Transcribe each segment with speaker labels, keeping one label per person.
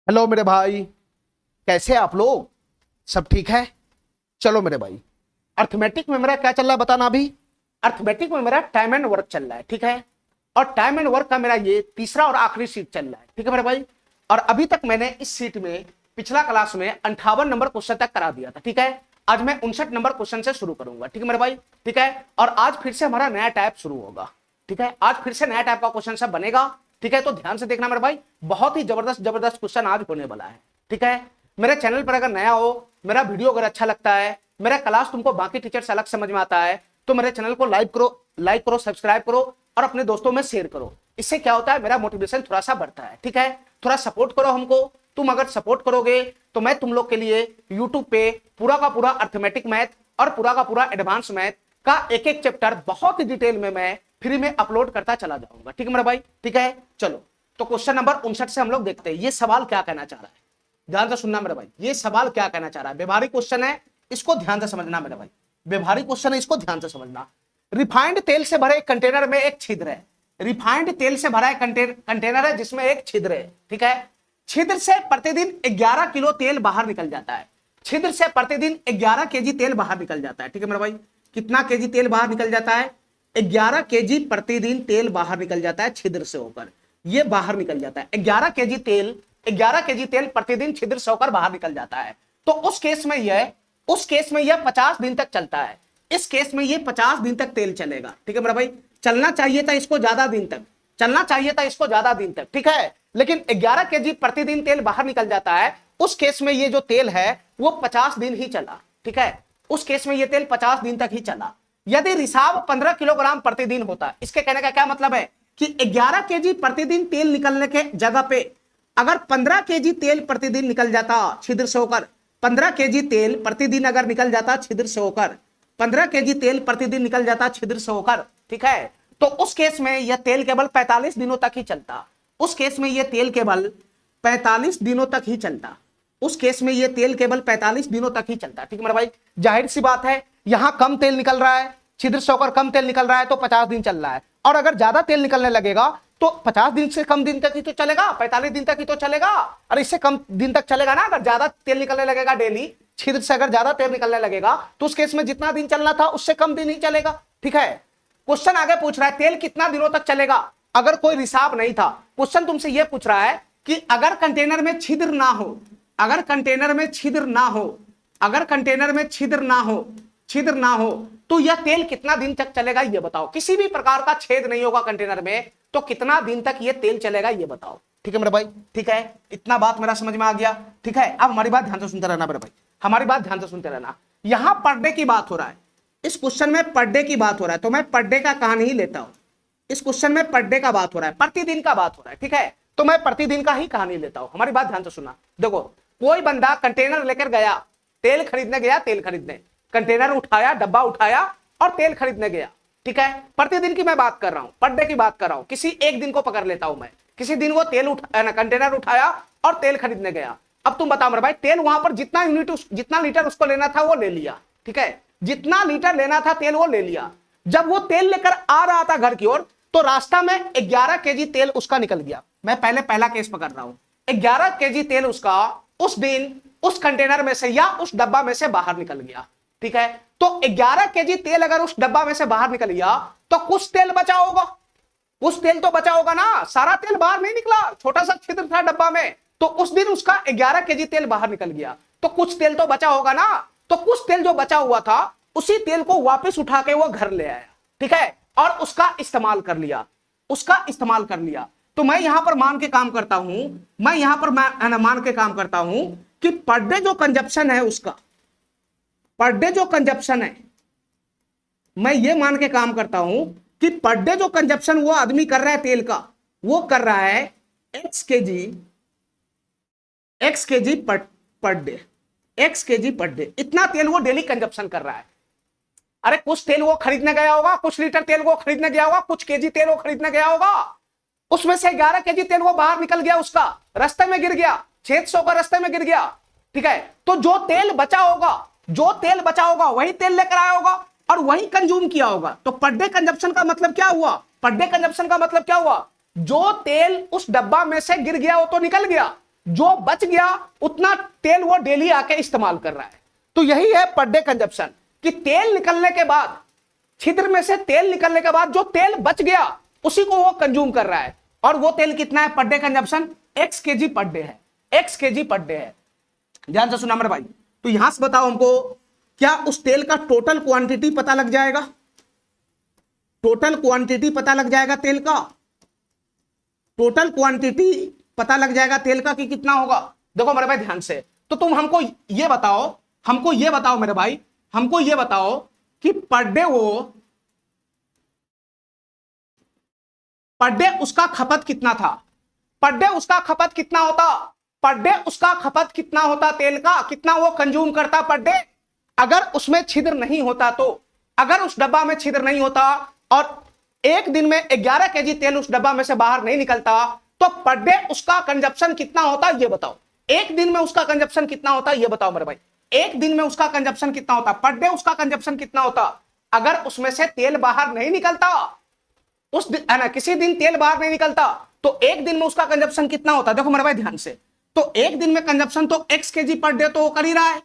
Speaker 1: Hello मेरे भाई, कैसे हैं आप लोग? सब ठीक है? चलो मेरे भाई, अर्थमेटिक में मेरा क्या चल रहा है बताना अभी। अर्थमेटिक में मेरा टाइम एंड वर्क चल रहा है, ठीक है। और टाइम एंड वर्क का मेरा ये तीसरा और आखिरी सीट चल रहा है, ठीक है मेरे भाई। और अभी तक मैंने इस सीट में पिछला क्लास में 58 नंबर क्वेश्चन तक करा दिया था, ठीक है। आज मैं 59 नंबर क्वेश्चन से शुरू करूंगा, ठीक है मेरे भाई, ठीक है। और आज फिर से हमारा नया टाइप शुरू होगा, ठीक है। आज फिर से नया टाइप का क्वेश्चन सब बनेगा, ठीक है। तो ध्यान से देखना मेरे भाई, बहुत ही जबरदस्त जबरदस्त क्वेश्चन आज होने वाला है, ठीक है। मेरे चैनल पर अगर नया हो, मेरा वीडियो अगर अच्छा लगता है, मेरा क्लास तुमको बाकी टीचर से अलग समझ में आता है, तो मेरे चैनल को लाइक करो, सब्सक्राइब करो और अपने दोस्तों में शेयर करो। इससे क्या होता है, मेरा मोटिवेशन थोड़ा सा बढ़ता है, ठीक है। थोड़ा सपोर्ट करो हमको। तुम अगर सपोर्ट करोगे तो मैं तुम लोग के लिए यूट्यूब पे पूरा का पूरा अर्थमेटिक मैथ और पूरा का पूरा एडवांस मैथ का एक एक चैप्टर बहुत ही डिटेल में मैं फ्री में अपलोड करता चला जाऊंगा, ठीक है मेरा भाई, ठीक है। चलो, तो क्वेश्चन नंबर 59 से हम लोग देखते हैं ये सवाल क्या कहना चाह रहा है। ध्यान से सुनना मेरे भाई, ये सवाल क्या कहना चाह रहा है। व्यवहारिक क्वेश्चन है, इसको ध्यान से समझना मेरे भाई। व्यवहारिक क्वेश्चन है, इसको ध्यान से समझना। रिफाइंड तेल से भरे एक कंटेनर में एक छिद्र है। रिफाइंड तेल से भरा एक कंटेनर है जिसमें एक छिद्र है, ठीक है। छिद्र से प्रतिदिन 11 किलो तेल बाहर निकल जाता है। छिद्र से प्रतिदिन 11 केजी तेल बाहर निकल जाता है, ठीक है मेरा भाई। कितना केजी तेल बाहर निकल जाता है? 11 केजी प्रतिदिन तेल बाहर निकल जाता है छिद्र से होकर। ये बाहर निकल जाता है 11 केजी तेल। 11 केजी तेल प्रतिदिन छिद्र से होकर बाहर निकल जाता है। तो उस केस में यह 50 दिन तक चलता है। इस केस में ये 50 दिन तक तेल चलेगा, ठीक है मेरा भाई। चलना चाहिए था इसको ज्यादा दिन तक, चलना चाहिए था इसको ज्यादा दिन तक, ठीक है। लेकिन 11 केजी प्रतिदिन तेल बाहर निकल जाता है। उस केस में ये जो तेल है वो 50 दिन ही चला, ठीक है। उस केस में ये तेल 50 दिन तक ही चला। यदि रिसाव 15 किलोग्राम प्रतिदिन होता, इसके कहने का क्या मतलब है कि 11 केजी प्रतिदिन तेल निकलने के जगह पे अगर 15 केजी तेल प्रतिदिन निकल जाता छिद्र से होकर, 15 केजी तेल प्रतिदिन अगर निकल जाता छिद्र से होकर, 15 केजी तेल प्रतिदिन निकल जाता छिद्र से होकर, ठीक है। तो उस केस में यह तेल केवल 45 दिनों तक ही चलता। उस केस में यह तेल केवल 45 दिनों तक ही चलता। उस केस में यह तेल केवल 45 दिनों तक ही चलता, ठीक है मेरा भाई। जाहिर सी बात है, यहां कम तेल निकल रहा है, छिद्र से होकर कम तेल निकल रहा है तो 50 दिन चल रहा है। और अगर ज्यादा तेल निकलने लगेगा तो 50 दिन से कम दिन तक ही तो चलेगा, 45 दिन तक ही तो चलेगा। और इससे कम दिन तक चलेगा ना। अगर ज्यादा तेल निकलने लगेगा डेली, छिद्र से अगर ज्यादा तेल निकलने लगेगा तो उस केस में जितना दिन चलना था उससे कम दिन ही चलेगा, ठीक है। क्वेश्चन आगे पूछ रहा है तेल कितना दिनों तक चलेगा अगर कोई रिसाव नहीं था। क्वेश्चन तुमसे यह पूछ रहा है कि अगर कंटेनर में छिद्र ना हो, अगर कंटेनर में छिद्र ना हो, अगर कंटेनर में छिद्र ना हो तो यह तेल कितना दिन तक चलेगा ये बताओ। किसी भी प्रकार का छेद नहीं होगा कंटेनर में तो कितना दिन तक यह तेल चलेगा ये बताओ, ठीक है मेरे भाई, ठीक है। इतना बात मेरा समझ में आ गया, ठीक है। अब हमारी बात ध्यान से सुनते रहना मेरे भाई, हमारी बात ध्यान से सुनते रहना। यहां पर डे की बात हो रहा है, इस क्वेश्चन में पर डे की बात हो रहा है तो मैं पर डे का कहानी ही लेता हूं। इस क्वेश्चन में पर डे का बात हो रहा है, प्रतिदिन का बात हो रहा है, ठीक है। तो मैं प्रतिदिन का ही कहानी लेता हूं। हमारी बात ध्यान से सुनना। देखो, कोई बंदा कंटेनर लेकर गया, तेल खरीदने गया, तेल खरीदने कंटेनर उठाया, डब्बा उठाया और तेल खरीदने गया, ठीक है। प्रतिदिन की मैं बात कर रहा हूं, पर डे की बात कर रहा हूं। किसी एक दिन को पकड़ लेता हूं मैं। किसी दिन वो तेल कंटेनर उठाया और तेल खरीदने गया। अब तुम बताओ मेरे भाई, तेल वहां पर जितना लीटर उसको लेना था वो ले लिया, ठीक है। जितना लीटर लेना था तेल वो ले लिया। जब वो तेल लेकर आ रहा था घर की ओर तो रास्ता में 11 केजी तेल उसका निकल गया। मैं पहला केस पकड़ रहा हूं। 11 केजी तेल उसका उस दिन उस कंटेनर में से या उस डब्बा में से बाहर निकल गया, ठीक है। तो 11 केजी तेल अगर उस डब्बा में से बाहर निकल गया तो कुछ तेल बचा होगा, कुछ तेल तो बचा होगा ना। सारा तेल बाहर नहीं निकला, छोटा सा छिद्र था डब्बा में। तो उस दिन उसका 11 केजी तेल बाहर निकल गया तो कुछ तेल तो बचा होगा ना। तो कुछ तेल जो बचा हुआ था उसी तेल को वापस उठा के वो घर ले आया, ठीक है। और उसका इस्तेमाल कर लिया, उसका इस्तेमाल कर लिया। तो मैं यहां पर मान के काम करता हूं, मैं यहां पर मान के काम करता हूं कि पर डे जो कंजप्शन है उसका, पर डे जो कंजप्शन है, मैं ये मान के काम करता हूं कि पर डे जो कंजप्शन वो आदमी कर रहा है तेल का, वो कर रहा है x KG per day, x KG per day. इतना तेल वो डेली कंजप्शन कर रहा है। अरे कुछ तेल वो खरीदने गया होगा, कुछ लीटर तेल वो खरीदने गया होगा, कुछ केजी तेल वो खरीदने गया होगा। उसमें से 11 केजी तेल वो बाहर निकल गया, उसका रास्ते में गिर गया, 600 का रास्ते में गिर गया, ठीक है। तो जो तेल बचा होगा वही तेल लेकर आया होगा और वही कंज्यूम किया होगा। तो पर डे कंजप्शन का मतलब क्या हुआ? पर डे कंजप्शन का मतलब क्या हुआ? जो तेल उस डब्बा में से गिर गया वो तो निकल गया, जो बच गया उतना तेल वो डेली आके इस्तेमाल कर रहा है। तो यही है पर डे कंजप्शन, कि तेल निकलने के बाद, छिद्र में से तेल निकलने के बाद जो तेल बच गया उसी को वो कंज्यूम कर रहा है। और वो तेल कितना है per day consumption? x kg per day है, x kg पर डे है। ध्यान से सुना मेरे भाई। तो यहां से बताओ हमको, क्या उस तेल का टोटल क्वांटिटी पता लग जाएगा? टोटल क्वांटिटी पता लग जाएगा तेल का, टोटल क्वांटिटी पता लग जाएगा तेल का कि कितना होगा। देखो मेरे भाई ध्यान से, तो तुम हमको ये बताओ, हमको ये बताओ मेरे भाई, हमको ये बताओ कि पर डे वो, पर डे उसका खपत कितना था, पर डे उसका खपत कितना होता, पर डे उसका खपत कितना होता तेल का, कितना वो कंज्यूम करता पर डे। अगर उसमें छिद्र नहीं होता तो, अगर उस डब्बा में छिद्र नहीं होता और एक दिन में 11 केजी तेल उस डब्बा में से बाहर नहीं निकलता, तो पर डे उसका कंजप्शन कितना होता ये बताओ। एक दिन में उसका कंजप्शन कितना होता ये बताओ मेरे भाई। एक दिन में उसका कंजप्शन कितना होता, पर डे उसका कंजप्शन कितना होता अगर उसमें से तेल बाहर नहीं निकलता। उस दिन है ना, किसी दिन तेल बाहर नहीं निकलता तो एक दिन में उसका कंजप्शन कितना होता। देखो मेरे भाई ध्यान से, तो एक दिन में कंजप्शन तो x kg पर डे तो वो कर ही रहा है,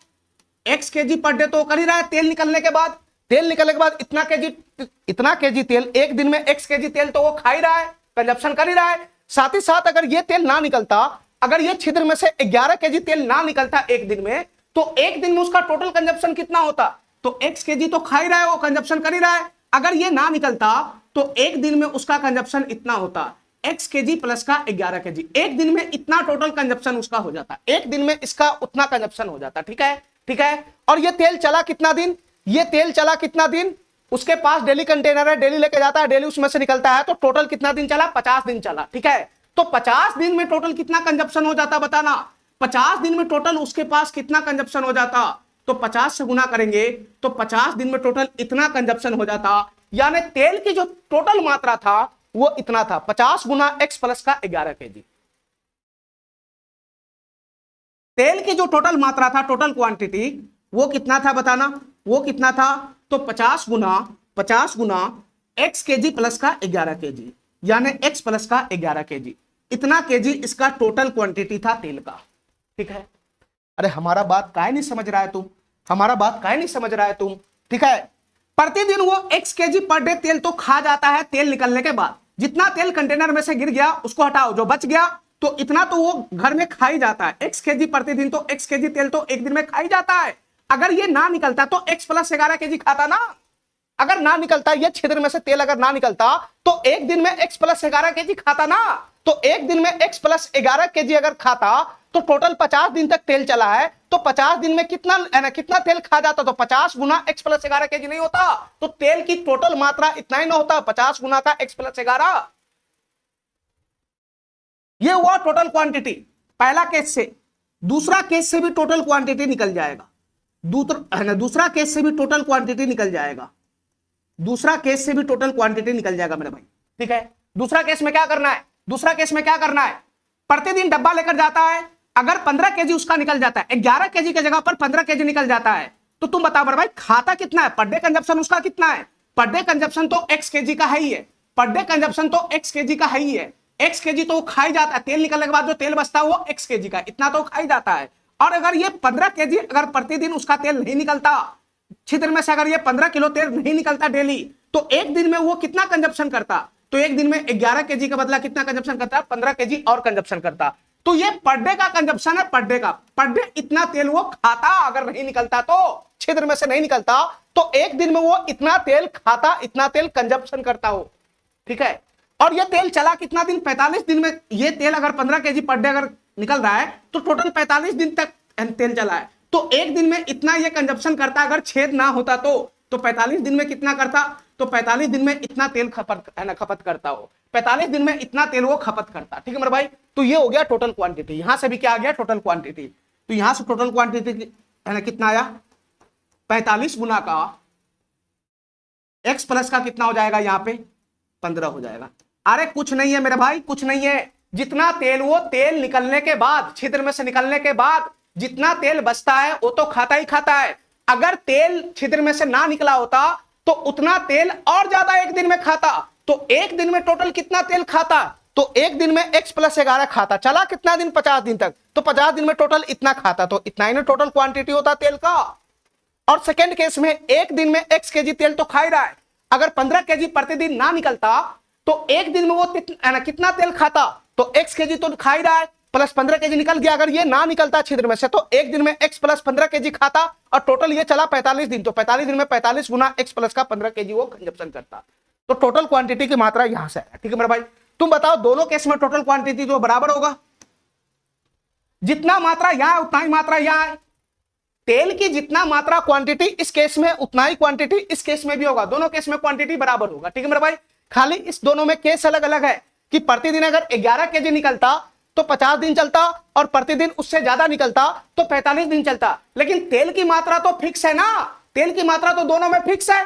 Speaker 1: x kg पर डे तो वो कर ही रहा है। तेल निकलने के बाद, तेल निकलने के बाद इतना केजी तेल, एक दिन में x kg तेल तो वो खा ही रहा है, कंजप्शन कर ही रहा है। साथ ही साथ अगर ये तेल ना निकलता, अगर ये छिद्र में से 11 केजी तेल ना निकलता एक दिन में, तो एक दिन में उसका टोटल कंजप्शन कितना होता। तो x kg तो खा ही रहा है, वो कंजप्शन कर ही रहा है। अगर ये ना निकलता तो एक दिन में उसका कंजप्शन इतना होता, x kg प्लस का 11 kg। एक दिन में इतना टोटल कंजप्शन उसका हो जाता, एक दिन में इसका उतना कंजप्शन हो जाता। ठीक है, ठीक है। और ये तेल चला कितना दिन, ये तेल चला कितना दिन, उसके पास डेली कंटेनर है, डेली लेके जाता है, डेली उसमें से निकलता है। तो टोटल कितना दिन चला, 50 दिन चला। ठीक है, तो 50 दिन में टोटल कितना कंजप्शन हो जाता बताना। 50 दिन में टोटल उसके पास कितना कंजप्शन हो जाता, तो 50 से गुना करेंगे तो 50 दिन में टोटल इतना कंजप्शन हो जाता। यानी तेल की जो टोटल मात्रा था वो इतना था, 50 गुना x प्लस का 11 केजी। तेल की जो टोटल मात्रा था, टोटल क्वांटिटी, वो कितना था बताना, वो कितना था। तो 50 गुना x केजी प्लस का 11 केजी, यानी x प्लस का 11 केजी, इतना केजी इसका टोटल क्वांटिटी था तेल का। ठीक है, अरे हमारा बात काहे नहीं समझ रहा है तुम, हमारा बात काहे नहीं समझ रहा है तुम। ठीक है, प्रतिदिन वो x kg पर डे तेल तो खा जाता है। तेल निकलने के बाद जितना तेल कंटेनर में से गिर गया उसको हटाओ, जो बच गया तो इतना तो वो घर में खा ही जाता है। x kg प्रतिदिन, तो x kg तेल तो एक दिन में खा ही जाता है। अगर ये ना निकलता तो x प्लस 11 kg खाता ना। अगर ना निकलता, ये छिद्र में से तेल अगर ना निकलता तो एक दिन में x प्लस 11 kg खाता ना। तो एक दिन में x प्लस 11 kg अगर खाता तो टोटल 50 दिन तक तेल चला है, तो 50 दिन में कितना है ना, कितना तेल खा जाता, तो 50 गुना x प्लस 11 केजी नहीं होता, तो तेल की टोटल मात्रा इतना ही ना होता, 50 गुना का x प्लस 11। ये हुआ टोटल क्वांटिटी पहला केस से। दूसरा केस से भी टोटल क्वांटिटी निकल जाएगा, दूसरा केस से भी टोटल क्वांटिटी निकल जाएगा, दूसरा केस से भी टोटल क्वांटिटी निकल जाएगा मेरे भाई। ठीक है, दूसरा केस में क्या करना है, दूसरा केस में क्या करना है, प्रतिदिन डब्बा लेकर जाता है, अगर 15 केजी उसका निकल जाता है, 11 केजी की जगह पर 15 केजी निकल जाता है, तो तुम बताओ मेरे भाई खाता कितना है, पर डे कंजप्शन उसका कितना है। पर डे कंजप्शन तो x केजी का है ही है, पर डे कंजप्शन तो x केजी का है ही है। x केजी तो खाई जाता है, तेल निकलने के बाद जो तेल बचता है वो x केजी का, इतना तो खाई जाता है। और अगर ये 15 केजी अगर प्रतिदिन उसका तेल नहीं निकलता, छिद्र में से अगर ये 15 किलो तेल नहीं निकलता डेली, तो एक दिन में वो कितना कंजप्शन करता, तो एक दिन में 11 केजी का बदला कितना कंजप्शन करता, 15 केजी और कंजप्शन करता। तो ये पर डे का कंजप्शन है, पर डे का, पर डे इतना तेल वो खाता, अगर नहीं निकलता तो छिद्र में से नहीं निकलता, तो एक दिन में वो इतना तेल खाता, इतना तेल कंजप्शन करता हो। ठीक है, और ये तेल चला कितना दिन, 45 दिन में। ये तेल अगर 15 केजी पर डे अगर निकल रहा है तो टोटल 45 दिन तक तेल चला है, तो एक दिन में इतना ये कंजप्शन करता। अगर छेद ना होता तो 45 दिन में कितना करता, तो 45 दिन में इतना तेल खपत करता हो, 45 दिन में इतना तेल वो खपत करता। ठीक है मेरे भाई, तो ये हो गया टोटल क्वांटिटी। यहां से भी क्या आ गया, टोटल क्वांटिटी। तो यहां से टोटल क्वांटिटी है ना कितना आया, 45 गुना का x प्लस का कितना हो जाएगा, यहां पे 15 हो जाएगा। अरे कुछ नहीं है मेरे भाई, कुछ नहीं है, जितना तेल वो तेल निकलने के बाद, छिद्र में से निकलने के बाद जितना तेल बचता है वो तो खाता ही खाता है। अगर तेल छिद्र में से ना निकला होता तो उतना तेल और ज्यादा एक दिन में खाता, तो एक दिन में टोटल कितना तेल खाता, तो एक दिन में x प्लस 11 खाता, चला कितना दिन, 50 दिन तक, तो 50 दिन में टोटल इतना खाता, तो इतना ही ना टोटल क्वांटिटी होता तेल का। और सेकेंड केस में एक दिन में x केजी तेल तो खा ही रहा है, अगर 15 केजी प्रतिदिन ना निकलता तो एक दिन में वो कितना तेल खाता, तो x केजी तो खा ही रहा है, प्लस 15 केजी निकल गया, अगर ये ना निकलता छिद्र में से तो एक दिन में x प्लस 15 केजी खाता, और टोटल ये चला 45 दिन, तो 45 दिन में 45 गुना x प्लस का 15 केजी वो कंजप्शन करता, तो टोटल क्वांटिटी की मात्रा यहां से है। ठीक है मेरे भाई, तुम बताओ दोनों केस में टोटल क्वांटिटी जो बराबर होगा, जितना मात्रा यहां है उतना ही मात्रा यहां है, तेल की जितना मात्रा क्वांटिटी इस केस में उतना ही क्वांटिटी इस केस में भी होगा, दोनों केस में क्वांटिटी बराबर होगा। ठीक है मेरे भाई, खाली इस दोनों में केस अलग अलग है कि प्रतिदिन अगर 11 केजी निकलता तो 50 दिन चलता, और प्रतिदिन उससे ज्यादा निकलता तो 45 दिन चलता, लेकिन तेल की मात्रा तो फिक्स है ना, तेल की मात्रा तो दोनों में फिक्स है।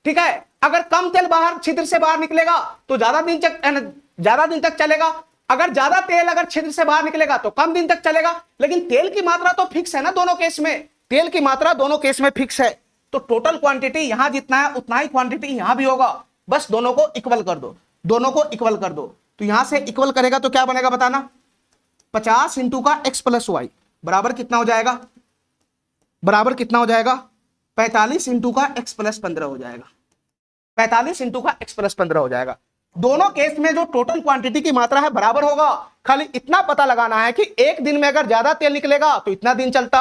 Speaker 1: ठीक है, अगर कम तेल बाहर छिद्र से बाहर निकलेगा तो ज्यादा दिन तक चलेगा, अगर ज्यादा तेल अगर छिद्र से बाहर निकलेगा तो कम दिन तक चलेगा, लेकिन तेल की मात्रा तो फिक्स है ना दोनों केस में, तेल की मात्रा दोनों केस में फिक्स है, तो टोटल क्वांटिटी यहां जितना है उतना ही क्वांटिटी यहां भी होगा, बस दोनों को इक्वल कर दो, दोनों को इक्वल कर दो, तो यहां से इक्वल करेगा तो क्या बनेगा बताना, 50 इंटू का x प्लस वाई बराबर कितना हो जाएगा, बराबर कितना हो जाएगा, 45 इंटू का x प्लस 15 हो जाएगा, 45 इंटू का x प्लस 15 हो जाएगा। दोनों केस में जो टोटल क्वांटिटी की मात्रा है बराबर होगा, खाली इतना पता लगाना है कि एक दिन में अगर ज्यादा तेल निकलेगा तो इतना दिन चलता,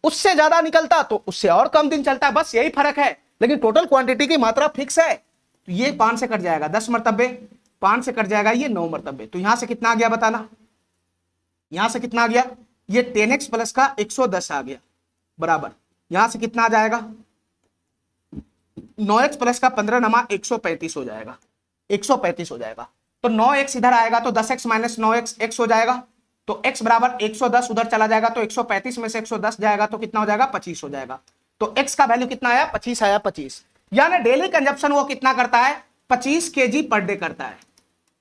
Speaker 1: उससे ज्यादा निकलता तो उससे और कम दिन चलता, बस यही फर्क है, लेकिन टोटल क्वांटिटी की मात्रा फिक्स है। तो ये 5 से कट जाएगा 10 मरतबे, 5 से कट जाएगा ये 9 मरतबे, तो यहां से कितना आ गया बताना, यहां से कितना आ गया, ये 10x प्लस का 110 आ गया, बराबर यहां से कितना आ जाएगा, 9x प्लस का 15 नमा 135 हो जाएगा, 135 हो जाएगा, तो 9x इधर आएगा तो 10x माइनस 9x x हो जाएगा, तो x बराबर 110 उधर चला जाएगा, तो 135 में से 110 जाएगा तो कितना हो जाएगा, 25 हो जाएगा, तो x का वैल्यू कितना आया, 25 आया, 25, यानी डेली कंजप्शन वो कितना करता है, 25 केजी पर डे करता है,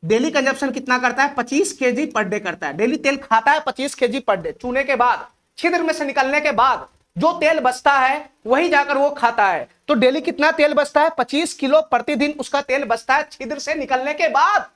Speaker 1: डेली कंजप्शन कितना करता है, 25 केजी पर डे करता है, डेली तेल खाता है 25 केजी पर डे, चूने के बाद छिद्र में से निकलने के बाद जो तेल बचता है वही जाकर वो खाता है, तो डेली कितना तेल बचता है, 25 किलो प्रतिदिन उसका तेल बचता है छिद्र से निकलने के बाद,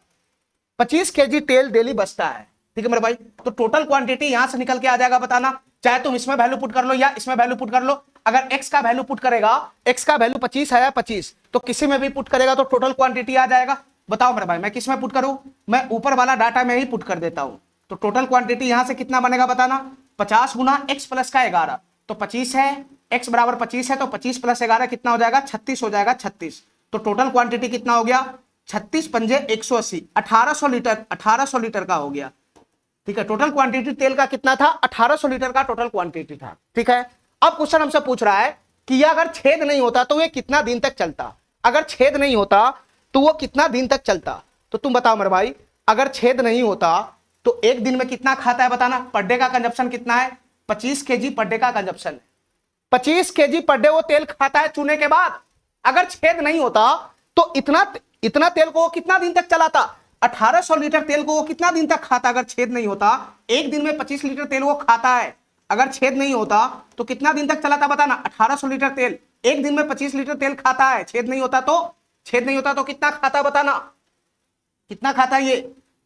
Speaker 1: 25 केजी तेल डेली बचता है। ठीक है मेरे भाई, तो टोटल क्वांटिटी यहां से निकल के आ जाएगा बताना, चाहे तुम इसमें वैल्यू पुट कर लो या इसमें वैल्यू पुट कर लो, अगर x का वैल्यू पुट करेगा, x का वैल्यू 25 आया 25, तो किसी में भी पुट करेगा तो टोटल क्वांटिटी आ जाएगा। बताओ मेरे भाई मैं किस में पुट करूं, मैं ऊपर वाला डाटा में ही पुट कर देता हूं, तो टोटल क्वांटिटी यहां से कितना बनेगा बताना, 50 गुना x प्लस का 11, तो 25 है, x बराबर 25 है, तो 25 प्लस 11 कितना हो जाएगा, 36 हो जाएगा, 36, तो टोटल क्वांटिटी कितना हो गया, 36 पंजे 180, 1800 लीटर, 1800 लीटर का हो गया। ठीक है, टोटल क्वांटिटी तेल का कितना था, 1800 लीटर का टोटल क्वांटिटी था। ठीक है, अब क्वेश्चन हमसे पूछ रहा है कि ये अगर छेद नहीं होता तो ये कितना दिन तक चलता, अगर छेद नहीं होता तो वो कितना दिन तक चलता, तो तुम बताओ मेरे भाई, अगर छेद नहीं होता तो एक दिन में कितना खाता है बताना, पर डे का कंजप्शन कितना है, 25 केजी पर डे का कंजप्शन है, 25 केजी पर डे वो तेल खाता है चूने के बाद, अगर छेद नहीं होता तो इतना तेल को वो कितना दिन तक चलाता, 1800 लीटर तेल को वो कितना दिन तक खाता, अगर छेद नहीं होता, एक दिन में 25 लीटर तेल वो खाता है, अगर छेद नहीं होता तो कितना दिन तक चलाता बताना, 1800 लीटर तेल, एक दिन में 25 लीटर तेल खाता है, छेद नहीं होता तो कितना खाता बताना, कितना खाता है ये,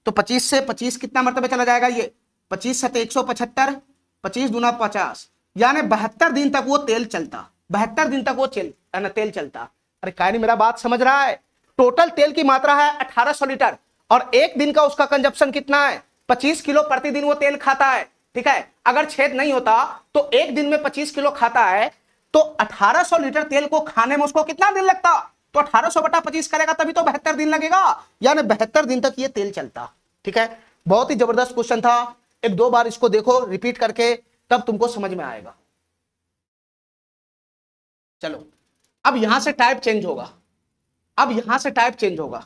Speaker 1: तो 25 से 25 कितना मरतबे चला जाएगा, ये 25 से 175, 25 दूना 50, यानी 72 दिन तक वो तेल चलता, 72 दिन तक वो तेल चलता। अरे काय नहीं मेरा बात समझ रहा है, टोटल तेल की मात्रा है 1800 लीटर और एक दिन का उसका कंजप्शन कितना है, 25 किलो प्रतिदिन वो तेल खाता है। ठीक है, अगर छेद नहीं होता तो एक दिन में 25 किलो खाता है, तो 1800 लीटर तेल को खाने में उसको कितना दिन लगता, तो 1800 बटा 25 करेगा तभी तो 72 दिन लगेगा, यानी 72 दिन तक ये तेल चलता। ठीक है, बहुत ही जबरदस्त क्वेश्चन था, एक दो बार इसको देखो रिपीट करके तब तुमको समझ में आएगा। चलो अब यहां से टाइप चेंज होगा, अब यहां से टाइप चेंज होगा,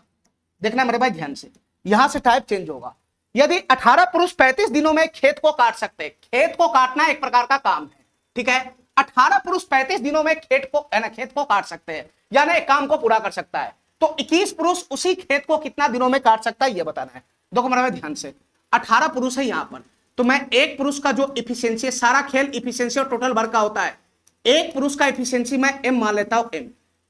Speaker 1: देखना मेरे भाई ध्यान से, यहां से टाइप चेंज होगा। यदि 18 पुरुष 35 दिनों में खेत को काट सकते हैं, खेत को काटना एक प्रकार का काम है। ठीक है, 18 पुरुष 35 दिनों में खेत को काट सकते हैं, यानी एक काम को पूरा कर सकता है, तो 21 पुरुष उसी खेत को कितना दिनों में काट सकता है ये बताना है। देखो मेरे भाई ध्यान से, 18 पुरुष है यहां पर, तो मैं एक पुरुष का जो इफिशियंसी है, सारा खेल इफिशियंसी और टोटल वर्क का होता है, एक पुरुष का इफिशियंसी मैं m मान लेता हूं, m,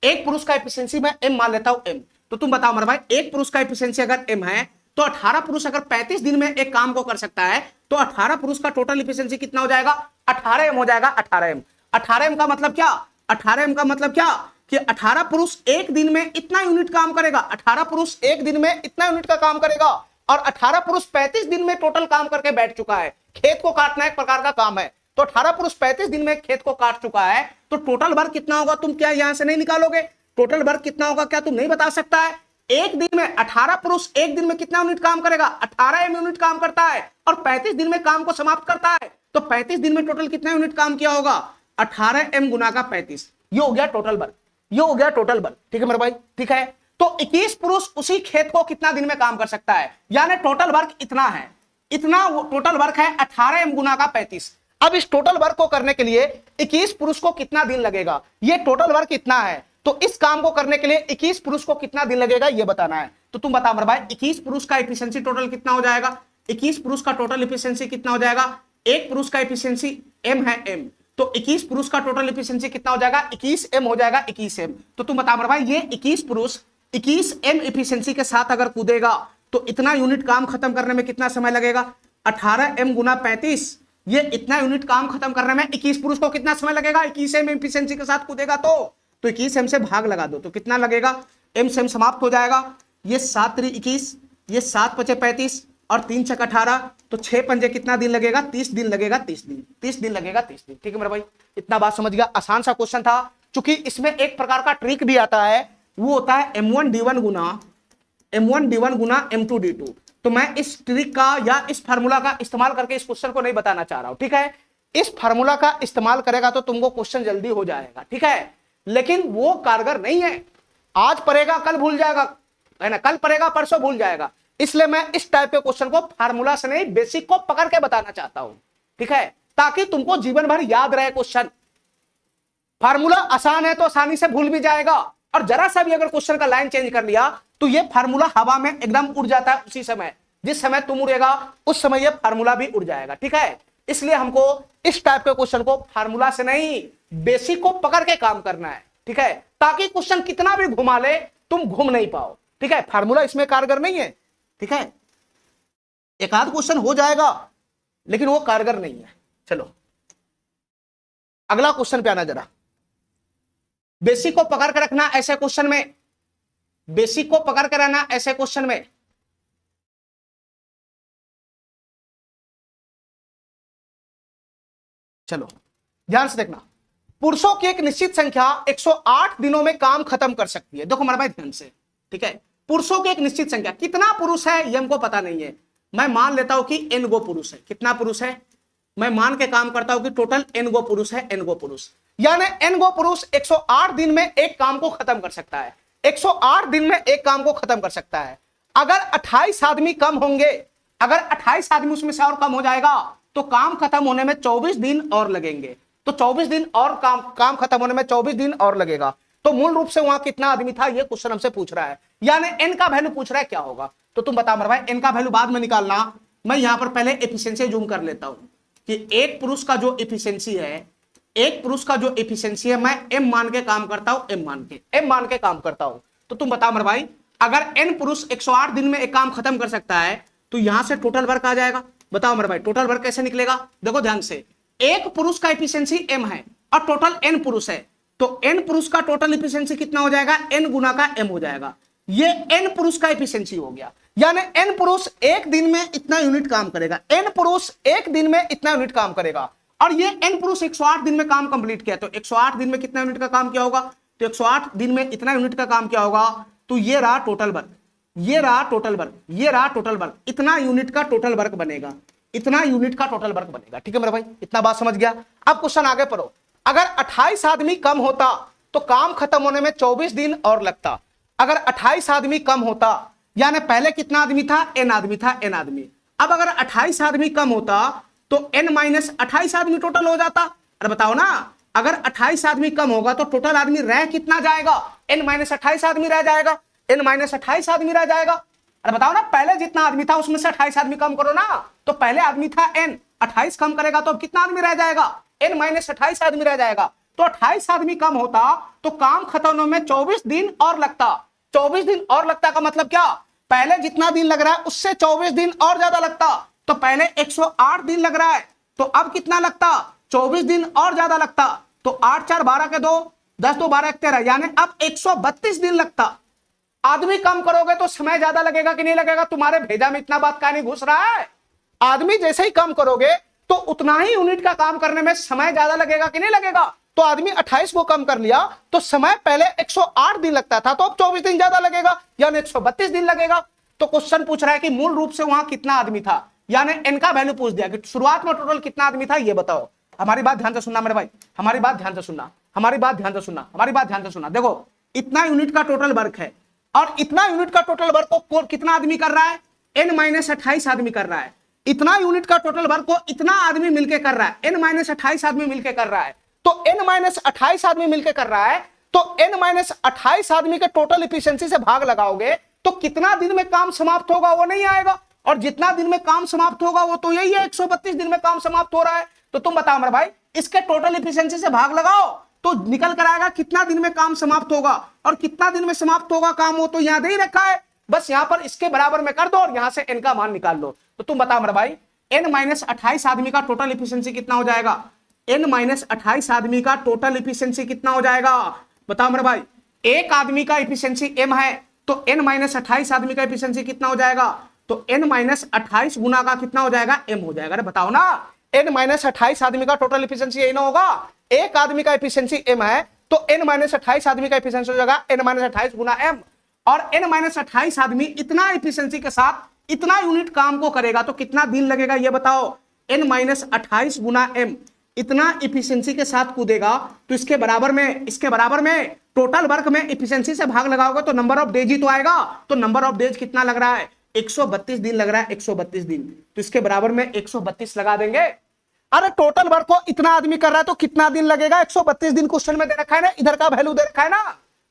Speaker 1: एक पुरुष का इफिशियंसी मैं m मान लेता हूं m, तो तुम बताओ मेरे भाई एक पुरुष का इफिशियंसी अगर m है तो 18 पुरुष अगर 35 दिन में एक काम को कर सकता है तो 18 पुरुष का टोटल इफिशियंसी कितना हो जाएगा? 18m हो जाएगा। 18m 18m का मतलब क्या? 18m का मतलब क्या कि 18 पुरुष एक दिन में इतना यूनिट काम करेगा। 18 पुरुष एक दिन में इतना यूनिट का काम करेगा और 18 पुरुष 35 दिन में टोटल काम करके बैठ चुका है। खेत को काटना एक प्रकार का काम है, तो 18 पुरुष 35 दिन में खेत को काट चुका है, तो टोटल वर्क कितना होगा तुम क्या यहां से नहीं निकालोगे? टोटल वर्क कितना होगा क्या तुम नहीं बता सकता है? एक दिन में 18 पुरुष एक दिन में कितना यूनिट काम करेगा? 18m यूनिट काम करता है और 35 दिन में काम को समाप्त करता है, तो 35 दिन में टोटल कितना यूनिट काम किया होगा? 18m गुना का 35, ये हो गया टोटल वर्क, ये हो गया टोटल वर्क। ठीक है मेरे भाई, ठीक है। तो 21 पुरुष उसी खेत को कितना दिन में काम कर सकता है? यानी टोटल वर्क इतना है, इतना टोटल वर्क है 18m गुना का 35। अब इस टोटल वर्क को करने के लिए 21 पुरुष को कितना दिन लगेगा? ये टोटल वर्क इतना है, तो इस काम को करने के लिए 21 पुरुष को कितना दिन लगेगा ये बताना है। तो तुम बता मेरे भाई 21 पुरुष का एफिशिएंसी टोटल कितना हो जाएगा? 21 पुरुष का टोटल एफिशिएंसी कितना हो जाएगा? एक पुरुष का एफिशिएंसी m है m, तो 21 पुरुष का टोटल एफिशिएंसी कितना हो जाएगा? 21m हो जाएगा, 21m। तो तुम बता मेरे भाई ये 21 पुरुष 21m एफिशिएंसी के साथ अगर कूदेगा तो इतना यूनिट काम खत्म करने में कितना समय लगेगा? 18m गुना 35, ये इतना यूनिट काम खत्म करने में 21 पुरुष को कितना समय लगेगा? 21m एफिशिएंसी के साथ कूदेगा तो 21m से भाग लगा दो तो कितना लगेगा? m से m समाप्त हो जाएगा, ये 7 3 21, ये 7 5 35 और 3 6 18, तो 6 पंजे कितना दिन लगेगा? 30 दिन लगेगा, 30 दिन लगेगा, 30 दिन। ठीक है मेरे भाई, इतना बात समझ गया? आसान सा क्वेश्चन था। चूंकि इसमें एक प्रकार का ट्रिक भी आता है, वो होता है m1d1 गुना m2 d2। तो मैं इस ट्रिक का या इस फार्मूला का इस्तेमाल करके इस क्वेश्चन को नहीं बताना चाह रहा हूं। ठीक है, इस फार्मूला का इस्तेमाल करेगा तो तुमको क्वेश्चन जल्दी हो जाएगा। ठीक है, लेकिन वो कारगर नहीं है। आज पढ़ेगा कल भूल जाएगा, है ना, कल पढ़ेगा परसों भूल जाएगा। इसलिए मैं इस टाइप के क्वेश्चन को फार्मूला से नहीं बेसिक को पकड़ के बताना चाहता हूं। ठीक है, ताकि तुमको जीवन भर याद रहे क्वेश्चन। फार्मूला आसान है तो आसानी से भूल भी जाएगा, और जरा सा भी अगर क्वेश्चन का लाइन चेंज कर लिया तो ये फार्मूला हवा में एकदम उड़ जाता है। उसी समय जिस समय तुम उड़ेगा उस समय ये फार्मूला भी उड़ जाएगा। ठीक है, इसलिए हमको इस टाइप के क्वेश्चन को फार्मूला से नहीं बेसिक को पकड़ के काम करना है। ठीक है, ताकि क्वेश्चन कितना भी घुमा ले तुम घूम नहीं पाओ। ठीक है, फार्मूला इसमें कारगर नहीं है। ठीक है, एक आध क्वेश्चन हो जाएगा लेकिन वो कारगर नहीं है। चलो अगला क्वेश्चन पे आना जरा। बेसिक को पकड़ के रखना ऐसे क्वेश्चन में, बेसिक को पकड़ के रहना ऐसे क्वेश्चन में। चलो ध्यान से देखना, पुरुषों की एक निश्चित संख्या 108 दिनों में काम खत्म कर सकती है। देखो मेरे भाई ध्यान से, ठीक है, पुरुषों की एक निश्चित संख्या, कितना पुरुष है ये हमको पता नहीं है। मैं मान लेता हूं कि n गो पुरुष है। कितना पुरुष है? मैं मान के काम करता हूं कि टोटल n गो पुरुष है, n गो पुरुष, यानी n गो पुरुष 108 दिन में एक काम को खत्म कर सकता है। 108 दिन में एक काम को खत्म कर सकता है। अगर 28 आदमी कम होंगे, अगर 28 आदमी उसमें से और कम हो जाएगा तो काम खत्म होने में 24 दिन और लगेंगे। तो 24 दिन और काम खत्म होने में 24 दिन और लगेगा। तो मूल रूप से वहां कितना आदमी था ये क्वेश्चन हमसे पूछ रहा है, यानी n का वैल्यू पूछ रहा है क्या होगा। तो तुम बता मेरे भाई n का वैल्यू बाद में निकालना। मैं यहां पर पहले एफिशिएंसी जूम कर लेता हूं कि एक पुरुष का जो एफिशिएंसी है, एक पुरुष का जो एफिशिएंसी है, मैं m मान के काम करता हूं, m मान के काम करता हूं। तो तुम बता मेरे भाई अगर n पुरुष 108 दिन में एक काम खत्म कर सकता है तो यहां से टोटल वर्क आ जाएगा। बताओ मेरे भाई टोटल वर्क कैसे निकलेगा? देखो ध्यान से, एक पुरुष का एफिशिएंसी m है और टोटल n पुरुष है, तो n पुरुष का टोटल एफिशिएंसी कितना हो जाएगा? n गुना का m हो जाएगा। ये n पुरुष का एफिशिएंसी हो गया, यानी n पुरुष एक दिन में इतना यूनिट काम करेगा। n पुरुष एक दिन में इतना यूनिट काम करेगा और ये n पुरुष 108 दिन में काम कंप्लीट किया। तो 108 दिन में कितना यूनिट का काम किया होगा? तो 108 दिन में इतना यूनिट का काम किया होगा। तो ये रहा टोटल वर्क, ये रहा टोटल वर्क, ये रहा टोटल वर्क। इतना यूनिट का टोटल वर्क बनेगा, इतना यूनिट का टोटल वर्क बनेगा। ठीक है मेरे भाई, इतना बात समझ गया? अब क्वेश्चन आगे पढ़ो। अगर 28 आदमी कम होता तो काम खत्म होने में 24 दिन और लगता। अगर 28 आदमी कम होता, यानी पहले कितना आदमी था? n आदमी था, n आदमी। अब अगर 28 आदमी कम होता तो n माइनस 28 आदमी टोटल हो जाता। अरे बताओ ना, अगर 28 आदमी कम होगा तो टोटल आदमी रह कितना जाएगा? n माइनस 28 आदमी रह जाएगा, n माइनस 28 आदमी रह जाएगा। अरे बताओ ना, पहले जितना आदमी था उसमें से 28 आदमी कम करो ना, तो पहले आदमी था n, 28 कम करेगा तो अब कितना आदमी रह जाएगा? n माइनस 28 आदमी रह जाएगा। तो 28 आदमी कम होता तो काम खत्म होने में 24 दिन और लगता। 24 दिन और लगता का मतलब क्या? पहले जितना दिन लग रहा है उससे 24 दिन और ज्यादा लगता। तो पहले 108 दिन लग रहा है, तो अब कितना लगता, 24 दिन और ज्यादा लगता। तो 8 4 12 के 2, 10 2 12 1 13, यानी अब 132 दिन लगता। आदमी कम करोगे तो समय ज्यादा लगेगा कि नहीं लगेगा? तुम्हारे भेजा में इतना बात का नहीं घुस रहा है? आदमी जैसे ही कम करोगे तो उतना ही यूनिट का काम करने में समय ज्यादा लगेगा कि नहीं लगेगा? तो आदमी 28 को कम कर लिया तो समय पहले 108 दिन लगता था, तो अब 24 दिन ज्यादा लगेगा, यानी 132 दिन लगेगा। तो क्वेश्चन पूछ रहा है कि मूल रूप से वहां कितना आदमी था, यानी एन का वैल्यू पूछ दिया कि शुरुआत में टोटल कितना आदमी था, ये बताओ। हमारी बात ध्यान से सुनना मेरे भाई, हमारी बात ध्यान से सुनना, हमारी बात ध्यान से सुनना, हमारी बात ध्यान से सुनना। देखो इतना यूनिट का टोटल वर्क है, और इतना यूनिट का टोटल वर्क को कितना आदमी कर रहा है? n-28 आदमी कर रहा है। इतना यूनिट का टोटल वर्क को इतना आदमी मिलकर कर रहा है, n-28 आदमी मिलकर कर रहा है। तो n-28 आदमी मिलकर कर रहा है, तो n-28 आदमी के टोटल इफिशिएंसी से भाग लगाओगे तो कितना दिन में काम समाप्त होगा वो नहीं आएगा, और जितना दिन में काम समाप्त होगा वो तो यही है, 132 दिन में काम समाप्त हो रहा है। तो तुम बताओ मेरे भाई, इसके टोटल इफिशिएंसी से भाग लगाओ तो निकल कर आएगा कितना दिन में काम समाप्त होगा, और कितना दिन में समाप्त होगा काम वो तो यहां दे ही रखा है, बस यहां पर इसके बराबर में कर दो और यहां से n का मान निकाल लो। तो तुम बताओ मेरे भाई, n-28 आदमी का टोटल इफिशिएंसी कितना हो जाएगा? n-28 आदमी का टोटल इफिशिएंसी कितना हो जाएगा? बताओ मेरे भाई, एक आदमी का इफिशिएंसी m है, तो n-28 आदमी का इफिशिएंसी कितना हो जाएगा? तो n-28 गुना का कितना हो जाएगा? m हो जाएगा। अरे बताओ ना, n-28 आदमी का टोटल इफिशिएंसी यही ना होगा? एक आदमी का इफिशिएंसी m है, तो n-28 आदमी का इफिशिएंसी हो जाएगा n-28 गुना m, और n-28 आदमी इतना इफिशिएंसी के साथ इतना यूनिट काम को करेगा तो कितना दिन लगेगा ये बताओ? n-28 गुना m इतना इफिशिएंसी के साथ कूदेगा तो इसके बराबर में टोटल वर्क में इफिशिएंसी से भाग लगाओगे तो नंबर ऑफ डेज ही तो आएगा। तो नंबर ऑफ डेज कितना लग रहा है? 132 दिन लग रहा है, 132 दिन, तो इसके बराबर में 132 लगा देंगे। अरे टोटल वर्क को इतना आदमी कर रहा है तो कितना दिन लगेगा? 132 दिन क्वेश्चन में दे रखा है ना, इधर का वैल्यू दे रखा है ना।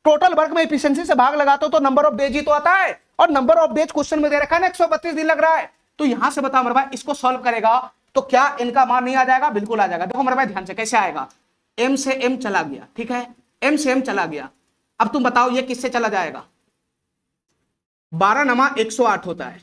Speaker 1: टोटल वर्क में इफिशिएंसी से भाग लगाते हो तो नंबर ऑफ डेज ही तो आता है, और नंबर ऑफ डेज क्वेश्चन में दे रखा है ना, 132 दिन लग रहा है। तो यहां से बताओ मेरे भाई, इसको सॉल्व करेगा तो क्या इनका मान नहीं आ जाएगा? बिल्कुल आ जाएगा। देखो मेरे भाई ध्यान से, कैसे आएगा? m से m चला गया, ठीक है, m से m चला गया। अब तुम बताओ ये किससे चला जाएगा? 12 नमा 108 होता है,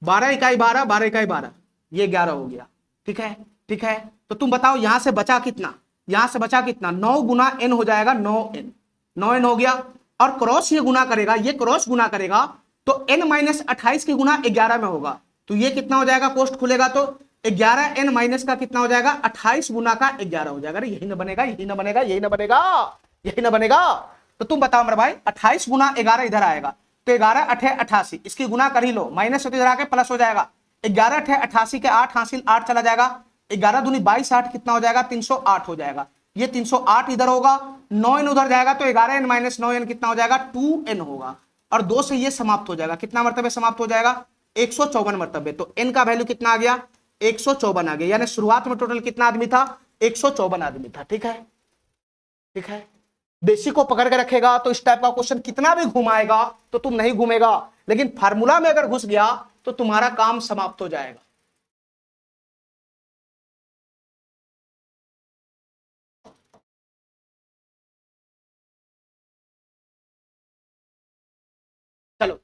Speaker 1: 12 इकाई 12, 12 इकाई 12, ये 11 हो गया, ठीक है, ठीक है। तो तुम बताओ यहां से बचा कितना? यहां से बचा कितना? 9 गुना n हो जाएगा, 9n, 9n हो गया, और क्रॉस ये गुना करेगा, ये क्रॉस गुना करेगा तो n-28 की गुना 11 में होगा, तो ये कितना हो जाएगा? कोष्ट खुलेगा तो 11n माइनस का कितना हो जाएगा? 28 गुना का 11 हो जाएगा। यही ना बनेगा, यही ना बनेगा, यही ना बनेगा, यही ना बनेगा। तो तुम बताओ मेरे भाई, 28 गुना 11 इधर आएगा, तो 11 8 88, इसकी गुना कर ही लो, माइनस इधर आके प्लस हो जाएगा, 11 8 88 के 8 हासिल 8 चला जाएगा, 11 दूनी 22 8 कितना हो जाएगा? 308 हो जाएगा। ये 308 इधर होगा, 9n उधर जाएगा तो 11n माइनस 9n कितना हो जाएगा? 2n होगा, और 2 से ये समाप्त हो जाएगा। कितना मरतबे समाप्त हो जाएगा? 154 मरतबे। तो n का वैल्यू कितना आ गया? 154 आ गया, यानी शुरुआत में टोटल कितना आदमी था? 154 आदमी था, ठीक है, ठीक है। बेसिक को पकड़ के रखेगा तो इस टाइप का क्वेश्चन कितना भी घुमाएगा तो तुम नहीं घूमेगा, लेकिन फार्मूला में अगर घुस गया तो तुम्हारा काम समाप्त हो जाएगा। चलो